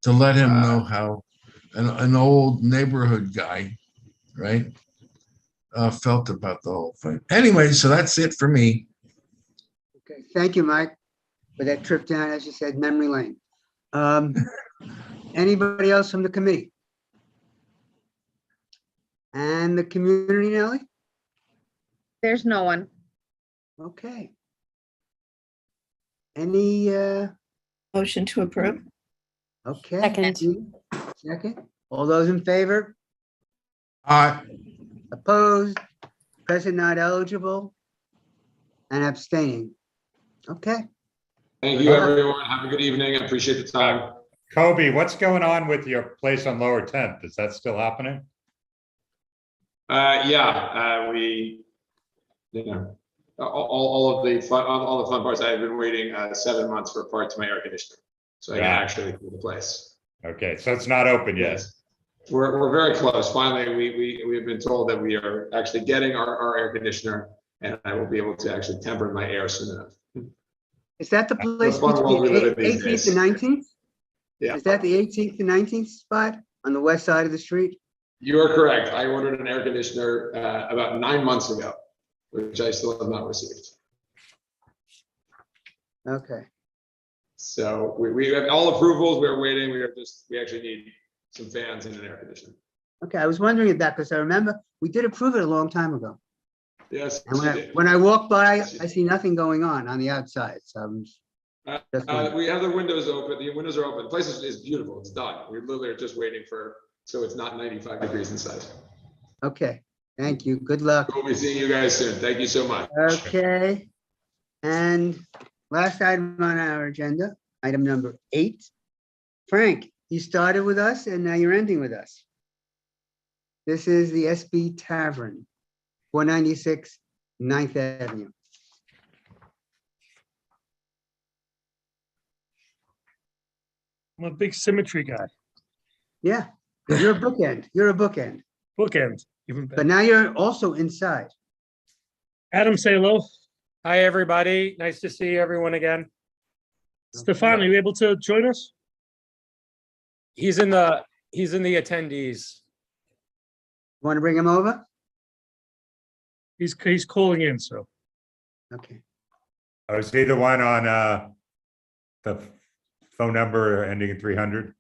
to let him know how an old neighborhood guy, right, felt about the whole thing. Anyway, so that's it for me. Okay, thank you, Mike, for that trip down, as you said, memory lane. Anybody else from the committee? And the community, Nellie? There's no one. Okay. Any motion to approve? Okay. Second. Second. All those in favor? Aye. Opposed? Present not eligible? And abstaining. Okay. Thank you, everyone. Have a good evening. I appreciate the time. Kobe, what's going on with your place on Lower 10th? Is that still happening? We, all the fun parts. I've been waiting 7 months for a part to my air conditioner, so I can actually leave the place. Okay, so it's not open yet. Yes. We're very close. Finally, we have been told that we are actually getting our air conditioner, and I will be able to actually temper my air soon enough. Is that the place between 18th and 19th? Yeah. Is that the 18th to 19th spot on the west side of the street? You are correct. I ordered an air conditioner about 9 months ago, which I still have not received. Okay. So we have all approvals. We're waiting. We actually need some fans and an air conditioner. Okay, I was wondering if that, because I remember we did approve it a long time ago. Yes. And when I walk by, I see nothing going on the outside. So I'm we have the windows open. The windows are open. The place is beautiful. It's done. We literally are just waiting so it's not 95 degrees inside. okay. Thank you. Good luck. We'll be seeing you guys soon. Thank you so much. Okay. And last item on our agenda, item number 8. Frank, you started with us and now you're ending with us. This is the Sb Tavern, 496 9th Avenue. I'm a big symmetry guy. Yeah, you're a bookend. You're a bookend. Bookend, even better. But now you're also inside. Adam, say hello. Hi, everybody. Nice to see everyone again. Stefan, are you able to join us? He's in the attendees. Want to bring him over? He's calling in, so. Okay. Oh, is he the one on the phone number ending in 300?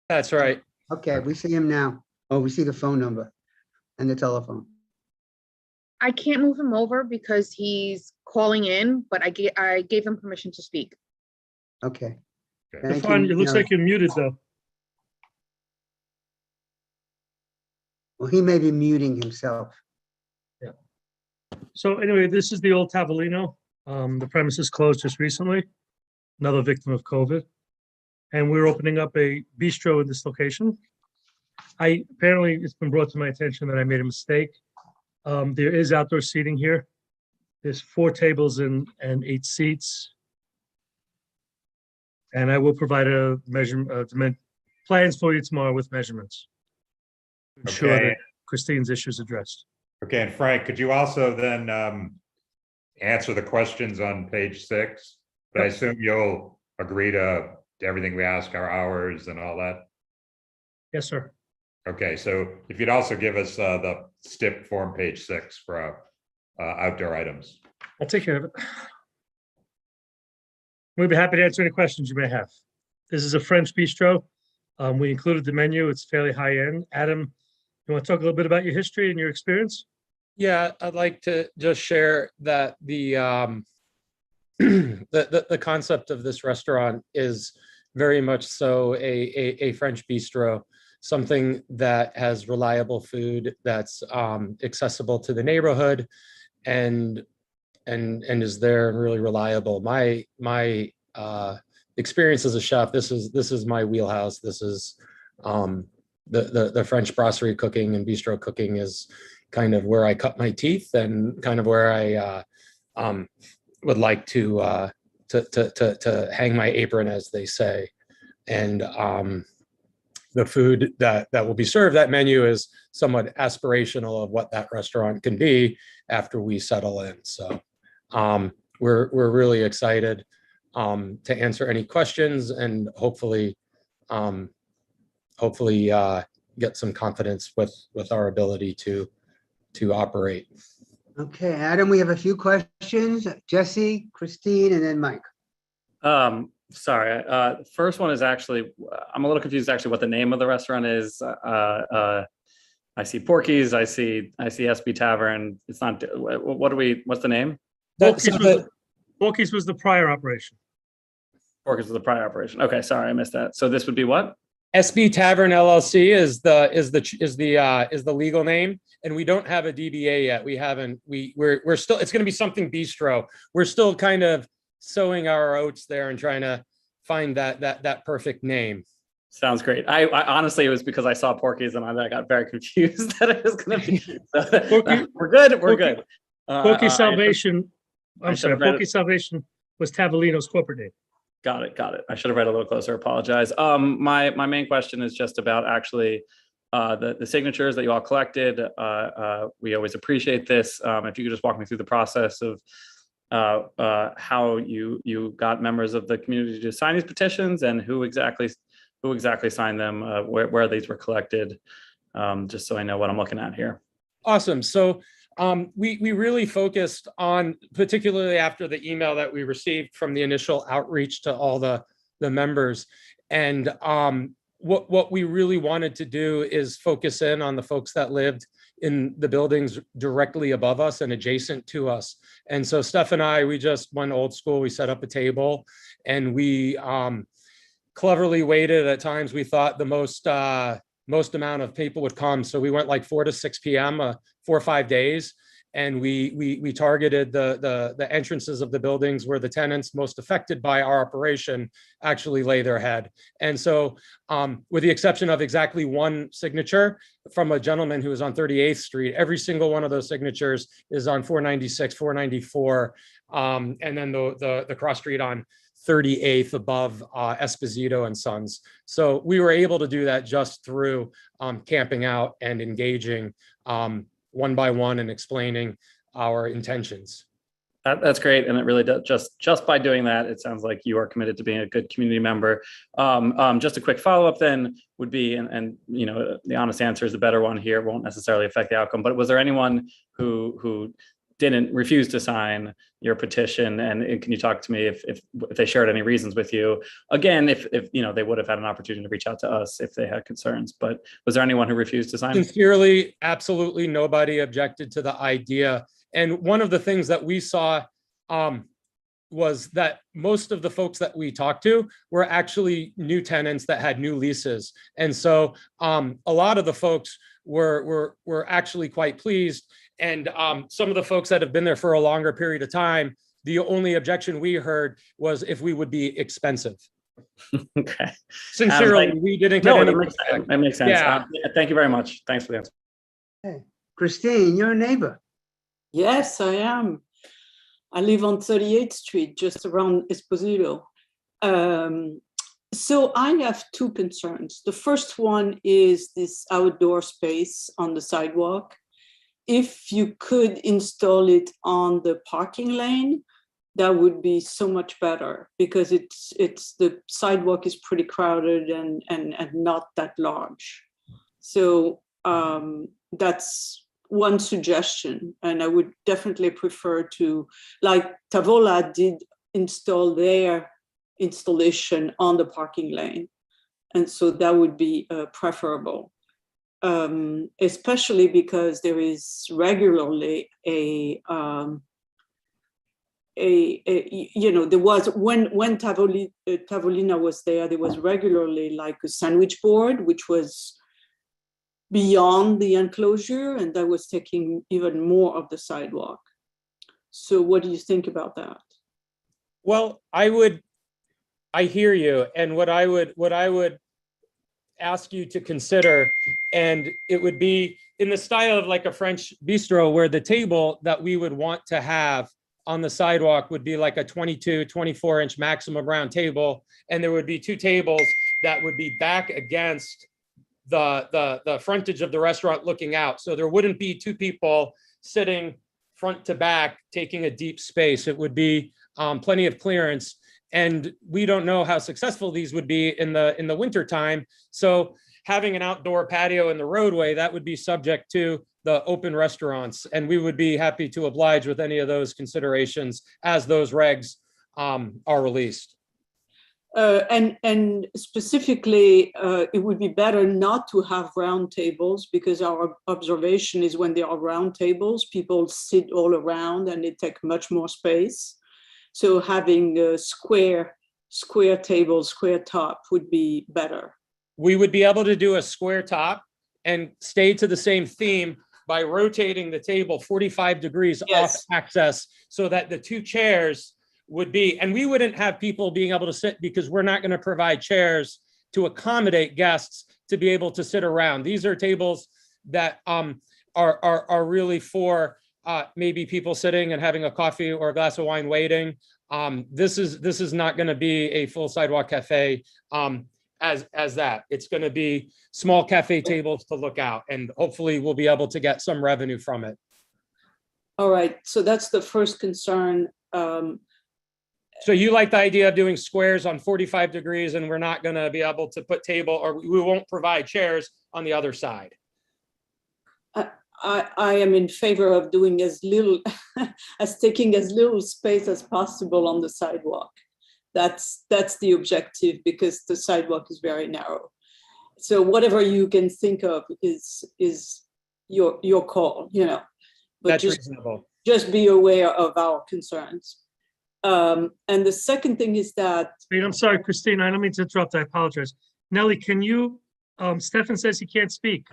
That's right. Okay, we see him now. Oh, we see the phone number and the telephone. I can't move him over because he's calling in, but I gave him permission to speak. Okay. Stefan, it looks like you're muted though. Well, he may be muting himself. Yeah. So anyway, this is the old Tavolino. The premises closed just recently. Another victim of COVID. And we're opening up a bistro in this location. Apparently it's been brought to my attention that I made a mistake. There is outdoor seating here. There's 4 tables and 8 seats. And I will provide a plans for you tomorrow with measurements. Ensure that Christine's issues addressed. Okay, and Frank, could you also then answer the questions on page 6? But I assume you'll agree to everything we ask, our hours and all that? Yes, sir. Okay, so if you'd also give us the STIP form, page 6 for outdoor items. I'll take care of it. We'd be happy to answer any questions you may have. This is a French bistro. We included the menu. It's fairly high end. Adam, you want to talk a little bit about your history and your experience? Yeah, I'd like to just share that the concept of this restaurant is very much so a French bistro, something that has reliable food that's accessible to the neighborhood and is there and really reliable. My experience as a chef, this is my wheelhouse. This is the French brasserie cooking and bistro cooking is kind of where I cut my teeth and kind of where I would like to hang my apron, as they say. And the food that will be served, that menu is somewhat aspirational of what that restaurant can be after we settle in. So we're really excited to answer any questions and hopefully get some confidence with our ability to operate. Okay, Adam, we have a few questions. Jesse, Christine, and then Mike. Sorry, the first one is actually, I'm a little confused actually what the name of the restaurant is. I see Porky's, I see Sb Tavern. It's not, what's the name? Porky's was the prior operation. Porky's was the prior operation. Okay, sorry, I missed that. So this would be what? Sb Tavern LLC is the legal name, and we don't have a DBA yet. We're still, it's going to be something bistro. We're still kind of sowing our oats there and trying to find that perfect name. Sounds great. I honestly, it was because I saw Porky's and I got very confused that it was going to be. So, we're good. We're good. Porky's Salvation. I'm sorry. Porky's Salvation was Tavolino's corporate name. Got it. I should have read a little closer. Apologize. My main question is just about actually the signatures that you all collected. We always appreciate this. If you could just walk me through the process of how you got members of the community to sign these petitions and who exactly signed them, where these were collected, just so I know what I'm looking at here. Awesome. So we really focused on, particularly after the email that we received from the initial outreach to all the members. And what we really wanted to do is focus in on the folks that lived in the buildings directly above us and adjacent to us. And so Steph and I, we just went old school. We set up a table and we cleverly waited. At times we thought the most amount of people would come. So we went like 4 to 6 p.m., 4 or 5 days. And we targeted the entrances of the buildings where the tenants most affected by our operation actually lay their head. And so with the exception of exactly one signature from a gentleman who was on 38th Street, every single one of those signatures is on 496, 494, and then the cross street on 38th above Esposito and Sons. So we were able to do that just through camping out and engaging one by one and explaining our intentions. That's great, and it really does. Just by doing that, it sounds like you are committed to being a good community member. Just a quick follow-up then would be, and you know, the honest answer is the better one here. It won't necessarily affect the outcome. But was there anyone who didn't refuse to sign your petition? And can you talk to me if they shared any reasons with you? Again, if you know, they would have had an opportunity to reach out to us if they had concerns, but was there anyone who refused to sign? Sincerely, absolutely nobody objected to the idea. And one of the things that we saw was that most of the folks that we talked to were actually new tenants that had new leases. And so a lot of the folks were actually quite pleased. And some of the folks that have been there for a longer period of time, the only objection we heard was if we would be expensive. Okay. Sincerely, we didn't get any. That makes sense. Yeah. Thank you very much. Thanks for the answer. Hey, Christine, you're a neighbor. Yes, I am. I live on 38th Street, just around Esposito. So I have two concerns. The first one is this outdoor space on the sidewalk. If you could install it on the parking lane, that would be so much better, because the sidewalk is pretty crowded and not that large. So that's one suggestion, and I would definitely prefer to, like Tavola did, install their installation on the parking lane, and so that would be preferable. especially because there is regularly there was when Tavolina was there was regularly like a sandwich board, which was beyond the enclosure, and that was taking even more of the sidewalk. So what do you think about that? Well, I hear you. And what I would ask you to consider, and it would be in the style of like a French bistro, where the table that we would want to have on the sidewalk would be like a 22, 24-inch maximum round table. And there would be two tables that would be back against the frontage of the restaurant looking out. So there wouldn't be two people sitting front to back, taking a deep space. It would be plenty of clearance. And we don't know how successful these would be in the winter time. So having an outdoor patio in the roadway, that would be subject to the open restaurants. And we would be happy to oblige with any of those considerations as those regs are released. And specifically, it would be better not to have round tables, because our observation is when there are round tables, people sit all around and they take much more space. So having a square table, square top would be better. We would be able to do a square top and stay to the same theme by rotating the table 45 degrees off axis, so that the two chairs would be, and we wouldn't have people being able to sit, because we're not going to provide chairs to accommodate guests to be able to sit around. These are tables that are really for maybe people sitting and having a coffee or a glass of wine waiting. This is not going to be a full sidewalk cafe as that. It's going to be small cafe tables to look out, and hopefully we'll be able to get some revenue from it. All right, so that's the first concern. So you like the idea of doing squares on 45 degrees, and we're not going to be able to put table, or we won't provide chairs on the other side? I am in favor of doing as little, as taking as little space as possible on the sidewalk. That's the objective, because the sidewalk is very narrow. So whatever you can think of is your call, you know. But that's reasonable. Just be aware of our concerns. And the second thing is that. Wait, I'm sorry, Christine, I don't mean to interrupt. I apologize. Nellie, can you, Stefan says he can't speak.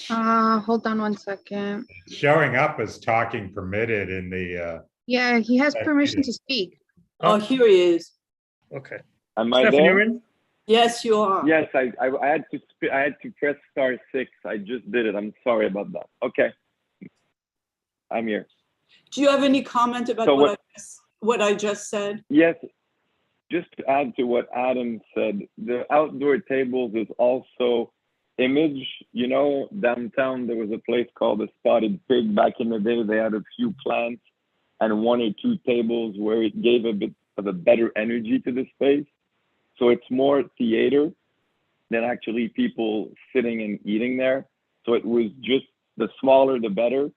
Hold on one second. Showing up as talking permitted in the. Yeah, he has permission to speak. Oh, here he is. Okay. Am I Stefan, there? you're in? Yes, you are. Yes, I had to press *6. I just did it. I'm sorry about that. Okay. I'm here. Do you have any comment about So what I just said? Yes. Just to add to what Adam said, the outdoor tables is also image. You know, downtown there was a place called the Spotted Pig. Back in the day, they had a few plants and one or two tables where it gave a bit of a better energy to the space. So it's more theater than actually people sitting and eating there. So it was just the smaller, the better,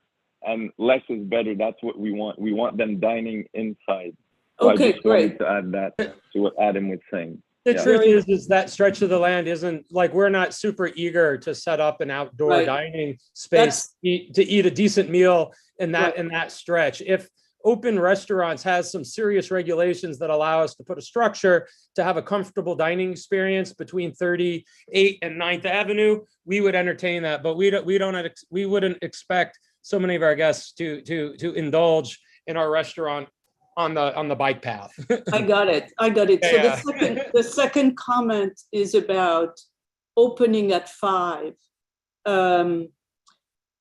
and less is better. That's what we want. We want them dining inside. So Okay, I just wanted to add that to what Adam was saying. The truth is that stretch of the land isn't like, we're not super eager to set up an outdoor dining space to eat a decent meal in that stretch. If open restaurants has some serious regulations that allow us to put a structure to have a comfortable dining experience between 38 and 9th Avenue, we would entertain that. But we wouldn't expect so many of our guests to indulge in our restaurant on the bike path. I got it. So the second comment is about opening at 5.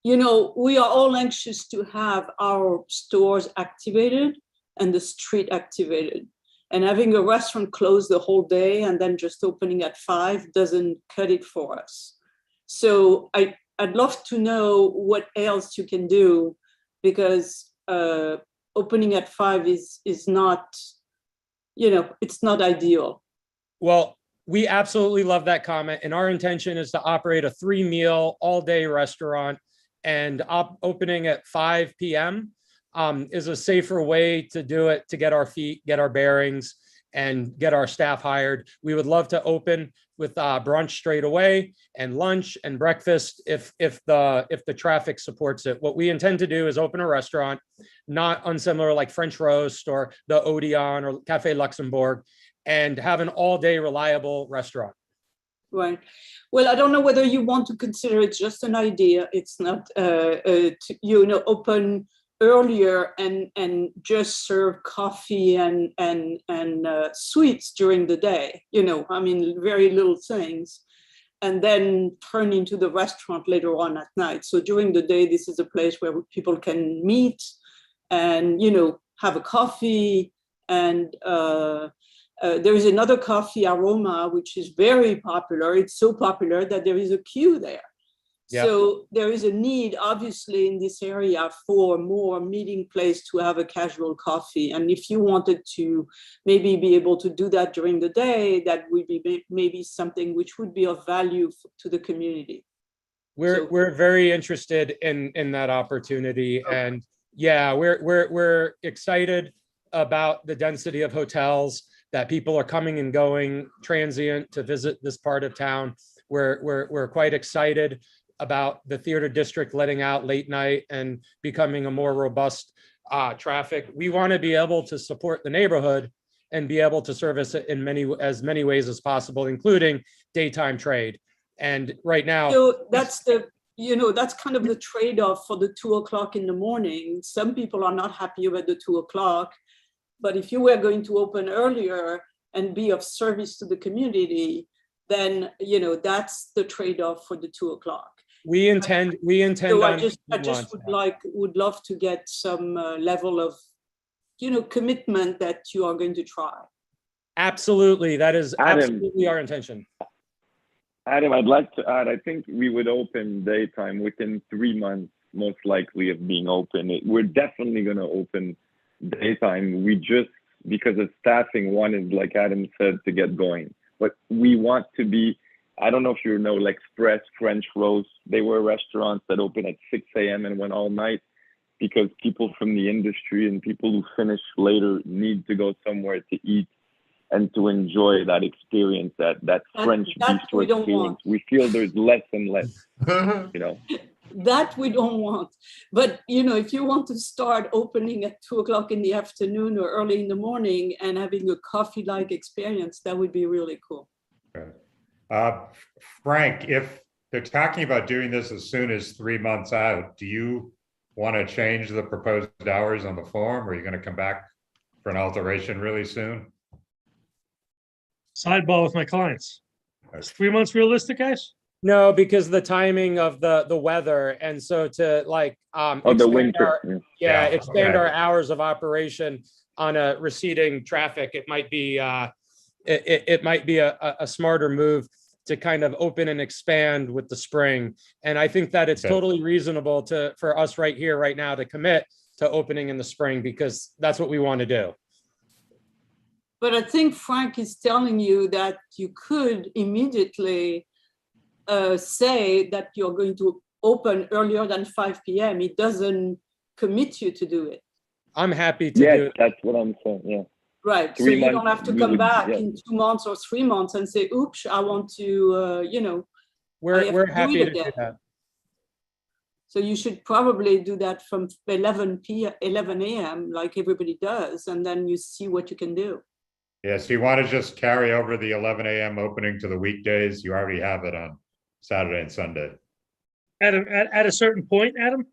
You know, we are all anxious to have our stores activated and the street activated. And having a restaurant closed the whole day and then just opening at 5 doesn't cut it for us. So I'd love to know what else you can do, because opening at 5 is not, you know, it's not ideal. Well, we absolutely love that comment. And our intention is to operate a 3-meal all-day restaurant and opening at 5 p.m. is a safer way to do it, to get our feet, get our bearings, and get our staff hired. We would love to open with brunch straight away and lunch and breakfast if the traffic supports it. What we intend to do is open a restaurant, not unsimilar like French Roast or the Odeon or Cafe Luxembourg, and have an all-day reliable restaurant. Right. Well, I don't know whether you want to consider it just an idea. It's not, open earlier and just serve coffee and sweets during the day. Very little things, and then turn into the restaurant later on at night. So during the day, this is a place where people can meet and have a coffee. And there is another coffee, Aroma, which is very popular. It's so popular that there is a queue there. Yeah. So there is a need, obviously, in this area for more meeting place to have a casual coffee. And if you wanted to maybe be able to do that during the day, that would be maybe something which would be of value to the community. We're very interested in that opportunity. Okay. And yeah, we're excited about the density of hotels, that people are coming and going transient to visit this part of town. We're quite excited about the theater district letting out late night and becoming a more robust traffic. We want to be able to support the neighborhood and be able to service it in as many ways as possible, including daytime trade. And right now, so that's that's kind of the trade-off for the 2 o'clock in the morning. Some people are not happy about the 2 o'clock, but if you were going to open earlier and be of service to the community, then that's the trade-off for the 2 o'clock. We intend. So I just would love to get some level of, commitment that you are going to try. Absolutely, that is absolutely our intention. Adam, I'd like to add. I think we would open daytime within 3 months, most likely, of being open. We're definitely going to open daytime. We just, because of staffing, wanted, like Adam said, to get going. But we want to be. I don't know if you know, like Express, French Roast, they were restaurants that opened at 6 a.m. and went all night because people from the industry and people who finish later need to go somewhere to eat and to enjoy that experience, that French bistro experience. We feel there's less and less, That we don't want. But, if you want to start opening at 2 o'clock in the afternoon or early in the morning and having a coffee-like experience, that would be really cool. Okay. Frank, if they're talking about doing this as soon as 3 months out, do you want to change the proposed hours on the form, or are you going to come back for an alteration really soon? Sidebar with my clients. Is 3 months realistic, guys? No, because the timing of the weather, and so to the winter. Expand our hours of operation on a receding traffic, it might be it might be a smarter move to kind of open and expand with the spring. And I think that it's totally reasonable for us right here, right now, to commit to opening in the spring, because that's what we want to do. But I think Frank is telling you that you could immediately say that you're going to open earlier than 5 p.m. It doesn't commit you to do it. I'm happy to do it. That's what I'm saying, yeah. Right, so you don't have to come back in 2 months or 3 months and say, oops, I want to, We're happy to do that. So you should probably do that from 11 a.m. like everybody does, and then you see what you can do. Yeah, so you want to just carry over the 11 a.m. opening to the weekdays? You already have it on Saturday and Sunday. At a certain point, Adam?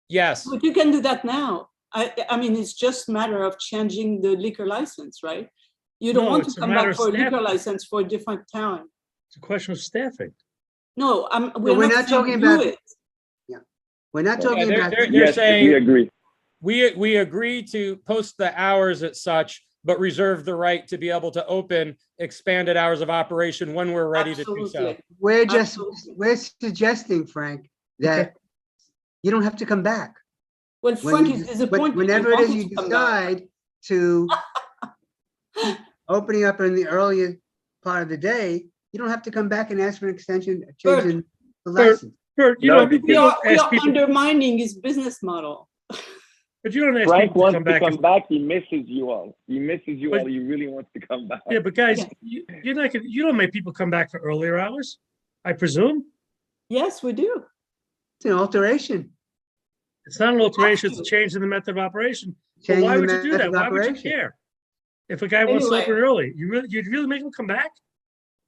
Yes. But you can do that now. I mean, it's just a matter of changing the liquor license, right? You don't want to come back for a liquor license for a different town. It's a question of staffing. No, we're not talking about it. Yeah, we're not talking about. They're saying we agree. We agree to post the hours as such, but reserve the right to be able to open expanded hours of operation when we're ready to do so. We're suggesting, Frank, that you don't have to come back. Well, Frank is disappointed. Whenever it is you decide to opening up in the earlier part of the day, you don't have to come back and ask for an extension, changing the license. We are undermining his business model. But you don't ask Frank people to wants come back. to come back. He misses you all. He misses you But- all. He really wants to come back. Yeah, but guys, you're not gonna, you don't make people come back for earlier hours, I presume? Yes, we do. It's an alteration. It's not an alteration, it's a change in the method of operation. But Change why in would the you do method that? of Why would you operation. care? If a guy wants to Anyway. open early, you'd really make him come back?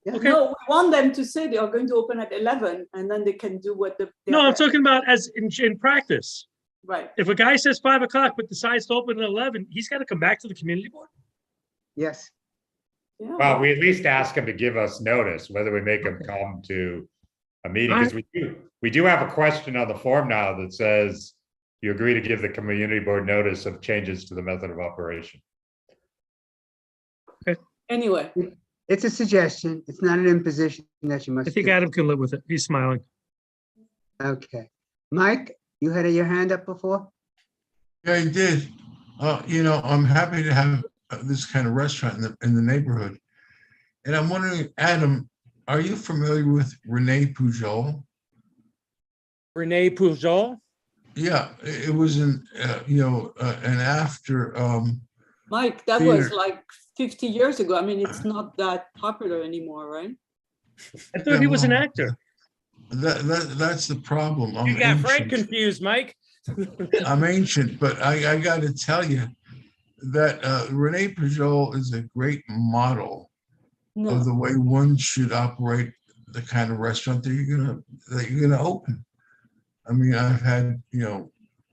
Okay. No, we want them to say they are going to open at 11 and then they can do what the. No, I'm talking about as in practice. Right. If a guy says 5 o'clock but decides to open at 11, he's got to come back to the community board. Yes. Well, we at least ask him to give us notice, whether we make him come to a meeting, because we do have a question on the form now that says, you agree to give the community board notice of changes to the method of operation. Anyway. It's a suggestion. It's not an imposition that you must I think do. Adam can live with it. He's smiling. Okay. Mike, you had your hand up before? Yeah, I did. You know, I'm happy to have this kind of restaurant in the neighborhood. And I'm wondering, Adam, are you familiar with Rene Pujol? Rene Pujol? Yeah, it was an after. Mike, that was theater. like 50 years ago. I mean, it's not that popular anymore, right? I thought he was an actor. That's the problem. I'm You got Frank ancient. confused, Mike. I'm ancient, but I got to tell you that Rene Pujol is a great model of the way one should operate the kind of restaurant that you're gonna open. I mean, I've had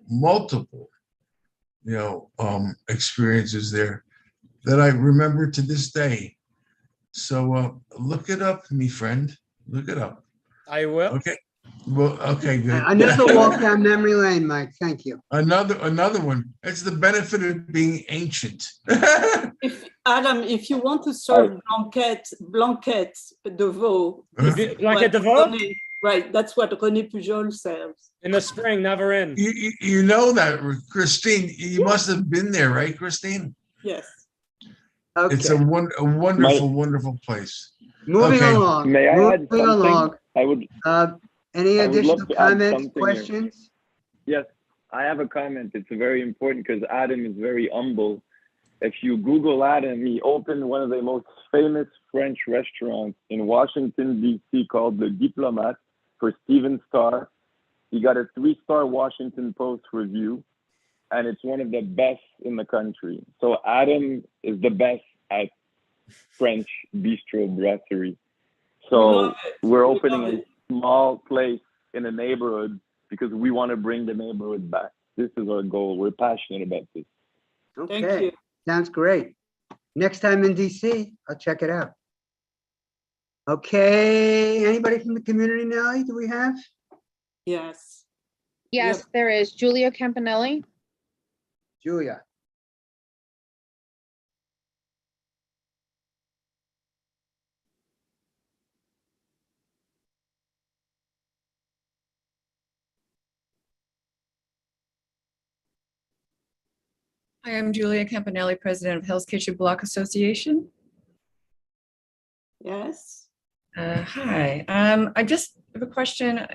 multiple experiences there that I remember to this day. So look it up, me friend. Look it up. I will. Okay. Well, okay, good. Another walk down memory lane, Mike. Thank you. Another one. It's the benefit of being ancient. Adam, if you want to serve blanquette de veau. Blanquette de veau? Right, that's what René Pujol serves. In the spring, never in. You know that, Christine. You must have been there, right, Christine? Yes. Okay. It's a wonderful place. Moving Okay. along. May I add Moving something? along. I would. Any I would additional love to add comments, something here. questions? Yes, I have a comment. It's very important because Adam is very humble. If you Google Adam, he opened one of the most famous French restaurants in Washington, D.C. called Le Diplomate for Steven Starr. He got a 3-star Washington Post review, and it's one of the best in the country. So Adam is the best at French bistro brasserie. So we're opening a small place in a neighborhood because we want to bring the neighborhood back. This is our goal. We're passionate about this. Okay. Sounds great. Next time in DC, I'll check it out. Okay. Anybody from the community, Nelly? Do we have? Yes. Yes, there is Julia Campanelli. Julia. Hi, I'm Julia Campanelli, President of Hell's Kitchen Block Association. Yes. Hi, I just have a question.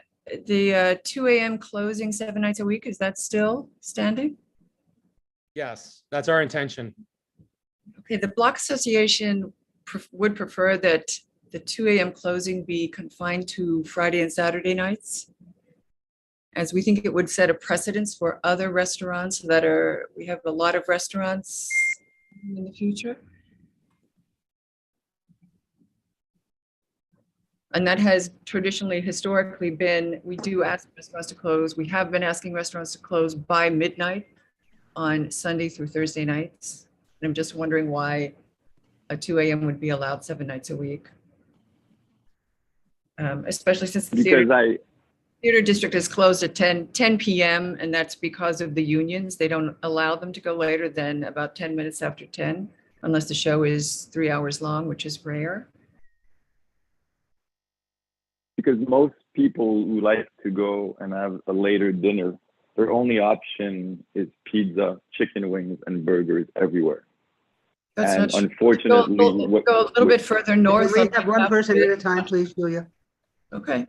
The 2 a.m. closing 7 nights a week, is that still standing? Yes, that's our intention. Okay, the Block Association would prefer that the 2 a.m. closing be confined to Friday and Saturday nights, as we think it would set a precedence for other restaurants that we have a lot of restaurants in the future. And that has traditionally, historically been, we do ask restaurants to close. We have been asking restaurants to close by midnight on Sunday through Thursday nights. And I'm just wondering why a 2 a.m. would be allowed 7 nights a week. Especially since the theater district is closed at 10 p.m. and that's because of the unions. They don't allow them to go later than about 10 minutes after 10, unless the show is 3 hours long, which is rare. Because most people who like to go and have a later dinner, their only option is pizza, chicken wings, and burgers everywhere. That's and not true. unfortunately, go a little bit further north. Can we have one person at a time, please, Julia? Okay.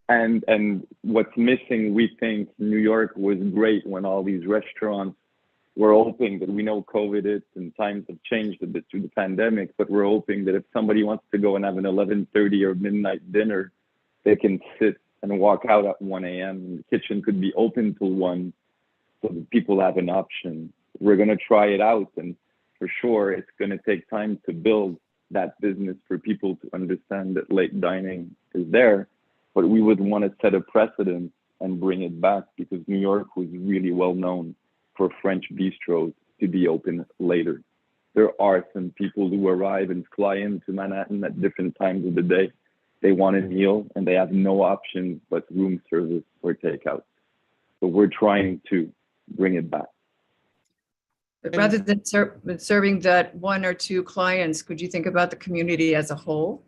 And what's missing, we think New York was great when all these restaurants were hoping that we know COVID hits and times have changed a bit through the pandemic, but we're hoping that if somebody wants to go and have an 11:30 or midnight dinner, they can sit and walk out at 1 a.m. and the kitchen could be open till 1 so that people have an option. We're going to try it out, and for sure it's going to take time to build that business for people to understand that late dining is there, but we would want to set a precedent and bring it back because New York was really well known for French bistros to be open later. There are some people who arrive and fly into Manhattan at different times of the day. They want a meal and they have no option but room service or takeout. So we're trying to bring it back. But rather than serving that 1 or 2 clients, could you think about the community as a whole?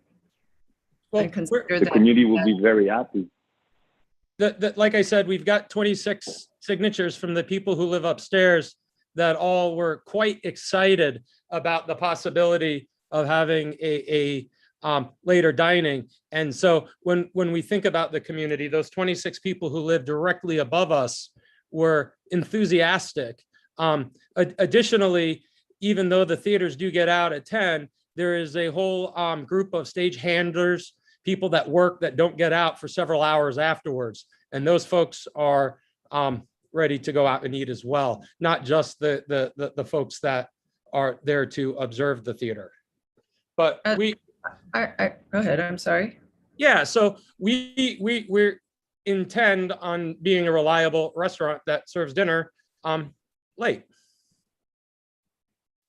Well, And consider The that- community will be very happy. Like I said, we've got 26 signatures from the people who live upstairs that all were quite excited about the possibility of having a later dining. And so when we think about the community, those 26 people who live directly above us were enthusiastic. Additionally, even though the theaters do get out at 10, there is a whole group of stage handlers, people that work that don't get out for several hours afterwards. And those folks are ready to go out and eat as well, not just the folks that are there to observe the theater. But we go ahead, I'm sorry. Yeah, so we intend on being a reliable restaurant that serves dinner late.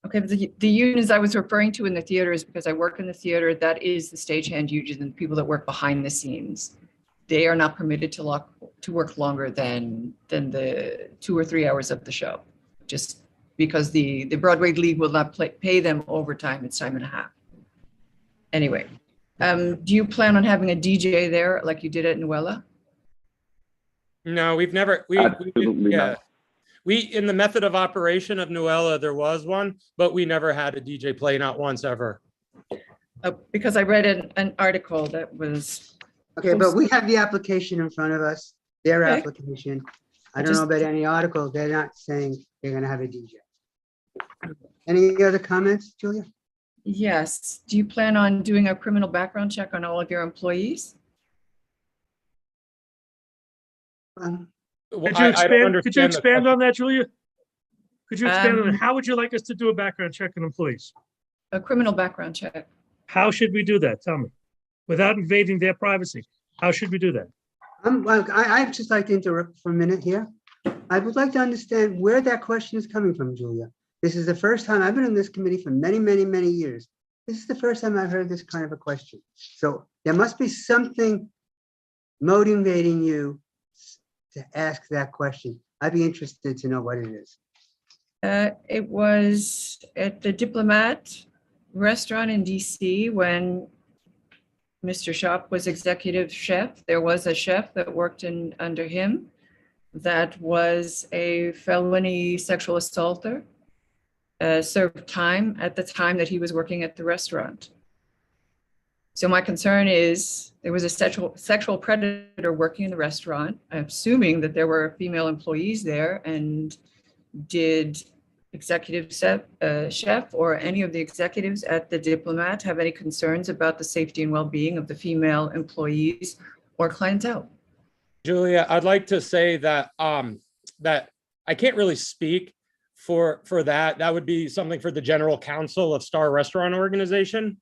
Okay, but the unions I was referring to in the theater is because I work in the theater. That is the stagehand union and people that work behind the scenes. They are not permitted to work longer than the 2 or 3 hours of the show, just because the Broadway League will not pay them overtime. It's time and a half. Anyway, do you plan on having a DJ there like you did at Nuella? No, we've never. Absolutely not. In the method of operation of Nuella, there was one, but we never had a DJ play, not once ever. Because I read an article that was. Okay, but we have the application in front of us, their Okay. application. I don't know about any article. They're not saying they're gonna have a DJ. Any other comments, Julia? Yes. Do you plan on doing a criminal background check on all of your employees? Could you expand on that, Julia? Could you expand on it? How would you like us to do a background check on employees? A criminal background check. How should we do that? Tell me. Without invading their privacy, how should we do that? I'd just like to interrupt for a minute here. I would like to understand where that question is coming from, Julia. This is the first time I've been in this committee for many, many, many years. This is the first time I've heard this kind of a question. So there must be something motivating you to ask that question. I'd be interested to know what it is. It was at the Diplomat restaurant in DC when Mr. Shop was executive chef. There was a chef that worked under him that was a felony sexual assaulter, served time at the time that he was working at the restaurant. So my concern is there was a sexual predator working in the restaurant. I'm assuming that there were female employees there, and did executive chef or any of the executives at the Diplomat have any concerns about the safety and well-being of the female employees or clientele? Julia, I'd like to say that that I can't really speak for that. That would be something for the general counsel of Star Restaurant Organization.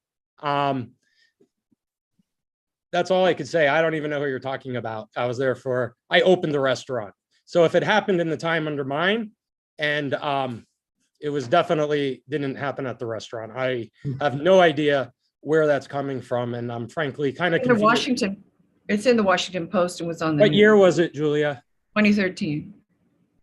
That's all I could say. I don't even know who you're talking about. I opened the restaurant. So if it happened in the time under mine, and it was definitely didn't happen at the restaurant. I have no idea where that's coming from. And I'm frankly kind of confused. It's in the Washington Post and was on the. What year was it, Julia? 2013.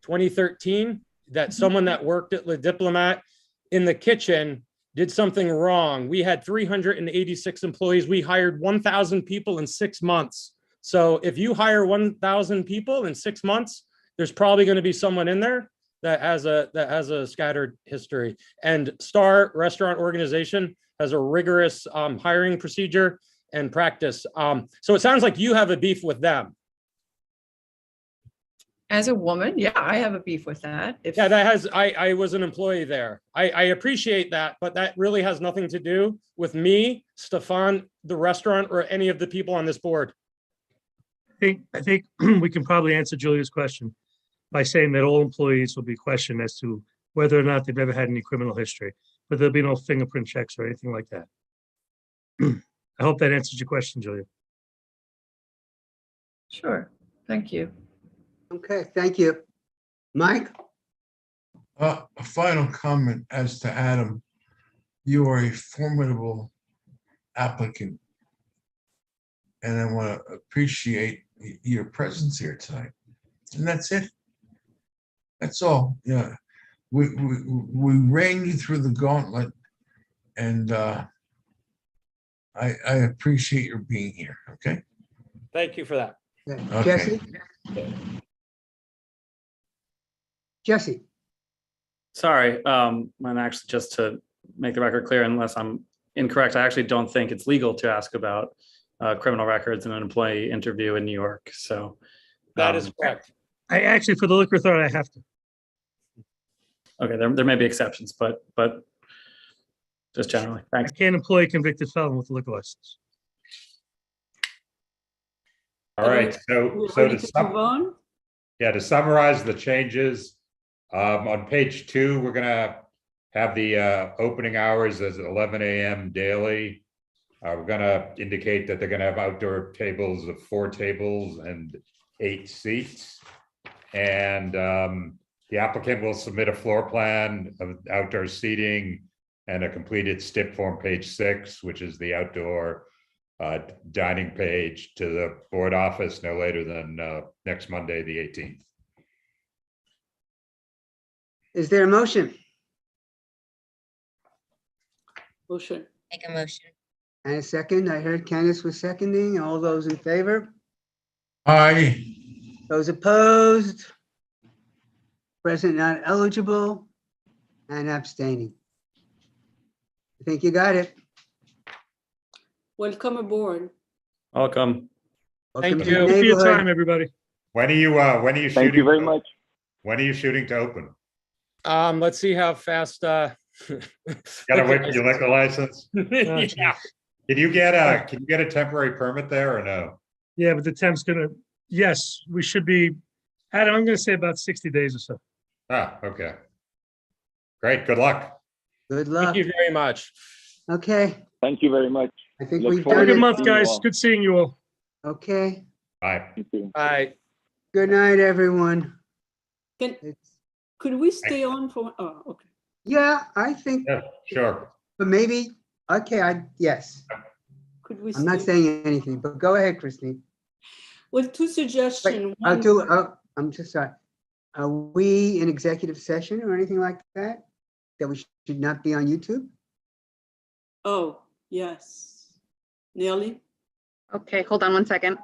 2013, that someone that worked at Le Diplomat in the kitchen did something wrong. We had 386 employees. We hired 1,000 people in 6 months. So if you hire 1,000 people in 6 months, there's probably going to be someone in there that has a scattered history. And Star Restaurant Organization has a rigorous hiring procedure. and practice. So it sounds like you have a beef with them. As a woman, yeah, I have a beef with that. If Yeah, that has, I was an employee there. I appreciate that, but that really has nothing to do with me, Stefan, the restaurant, or any of the people on this board. I think we can probably answer Julia's question by saying that all employees will be questioned as to whether or not they've ever had any criminal history, but there'll be no fingerprint checks or anything like that. I hope that answers your question, Julia. Sure, thank you. Okay, thank you. Mike? A final comment as to Adam. You are a formidable applicant. And I want to appreciate your presence here tonight. And that's it. That's all. Yeah. We ran you through the gauntlet, and I appreciate your being here. Okay. Thank you for that. Okay. Jesse? Jesse? Sorry, and actually just to make the record clear, unless I'm incorrect, I actually don't think it's legal to ask about criminal records in an employee interview in New York. So that is correct. I actually, for the liquor authority, I have to. Okay, there may be exceptions, but just generally, thanks. I can't employ a convicted felon with a liquor license. All right, so to summarize the changes, on page 2, we're gonna have the opening hours as 11 a.m. daily. We're gonna indicate that they're gonna have outdoor tables of 4 tables and 8 seats. And the applicant will submit a floor plan of outdoor seating and a completed STIP form, page 6, which is the outdoor dining page, to the board office no later than next Monday, the 18th. Is there a motion? Motion. Make a motion. And a second? I heard Candace was seconding. All those in favor? Aye. Those opposed? Present not eligible and abstaining. I think you got it. Welcome aboard. Welcome. Welcome Thank to you. the Thank you for your neighborhood. time, everybody. When are you shooting? Thank you very much. When are you shooting to open? Let's see how fast. Gotta wait for your liquor license. Yeah. Can you get a temporary permit there or no? Yeah, but the temp's gonna, yes, we should be, Adam, I'm gonna say about 60 days or so. Ah, okay. Great, good luck. Good luck. Thank you very much. Okay, Thank you very much. I think Look we've forward Have a done good it. month, seeing you guys. all. Good seeing you all. Okay, Bye. You too. Bye. good night, everyone. Could we stay on for, oh, okay. Yeah, I think, Yeah, sure. but maybe, okay, yes. Could we I'm not stay? saying anything, but go ahead, Christine. Well, 2 suggestions. I'm just sorry. Are we in executive session or anything like that? That we should not be on YouTube? Oh, yes. Nelly? Okay, hold on one second.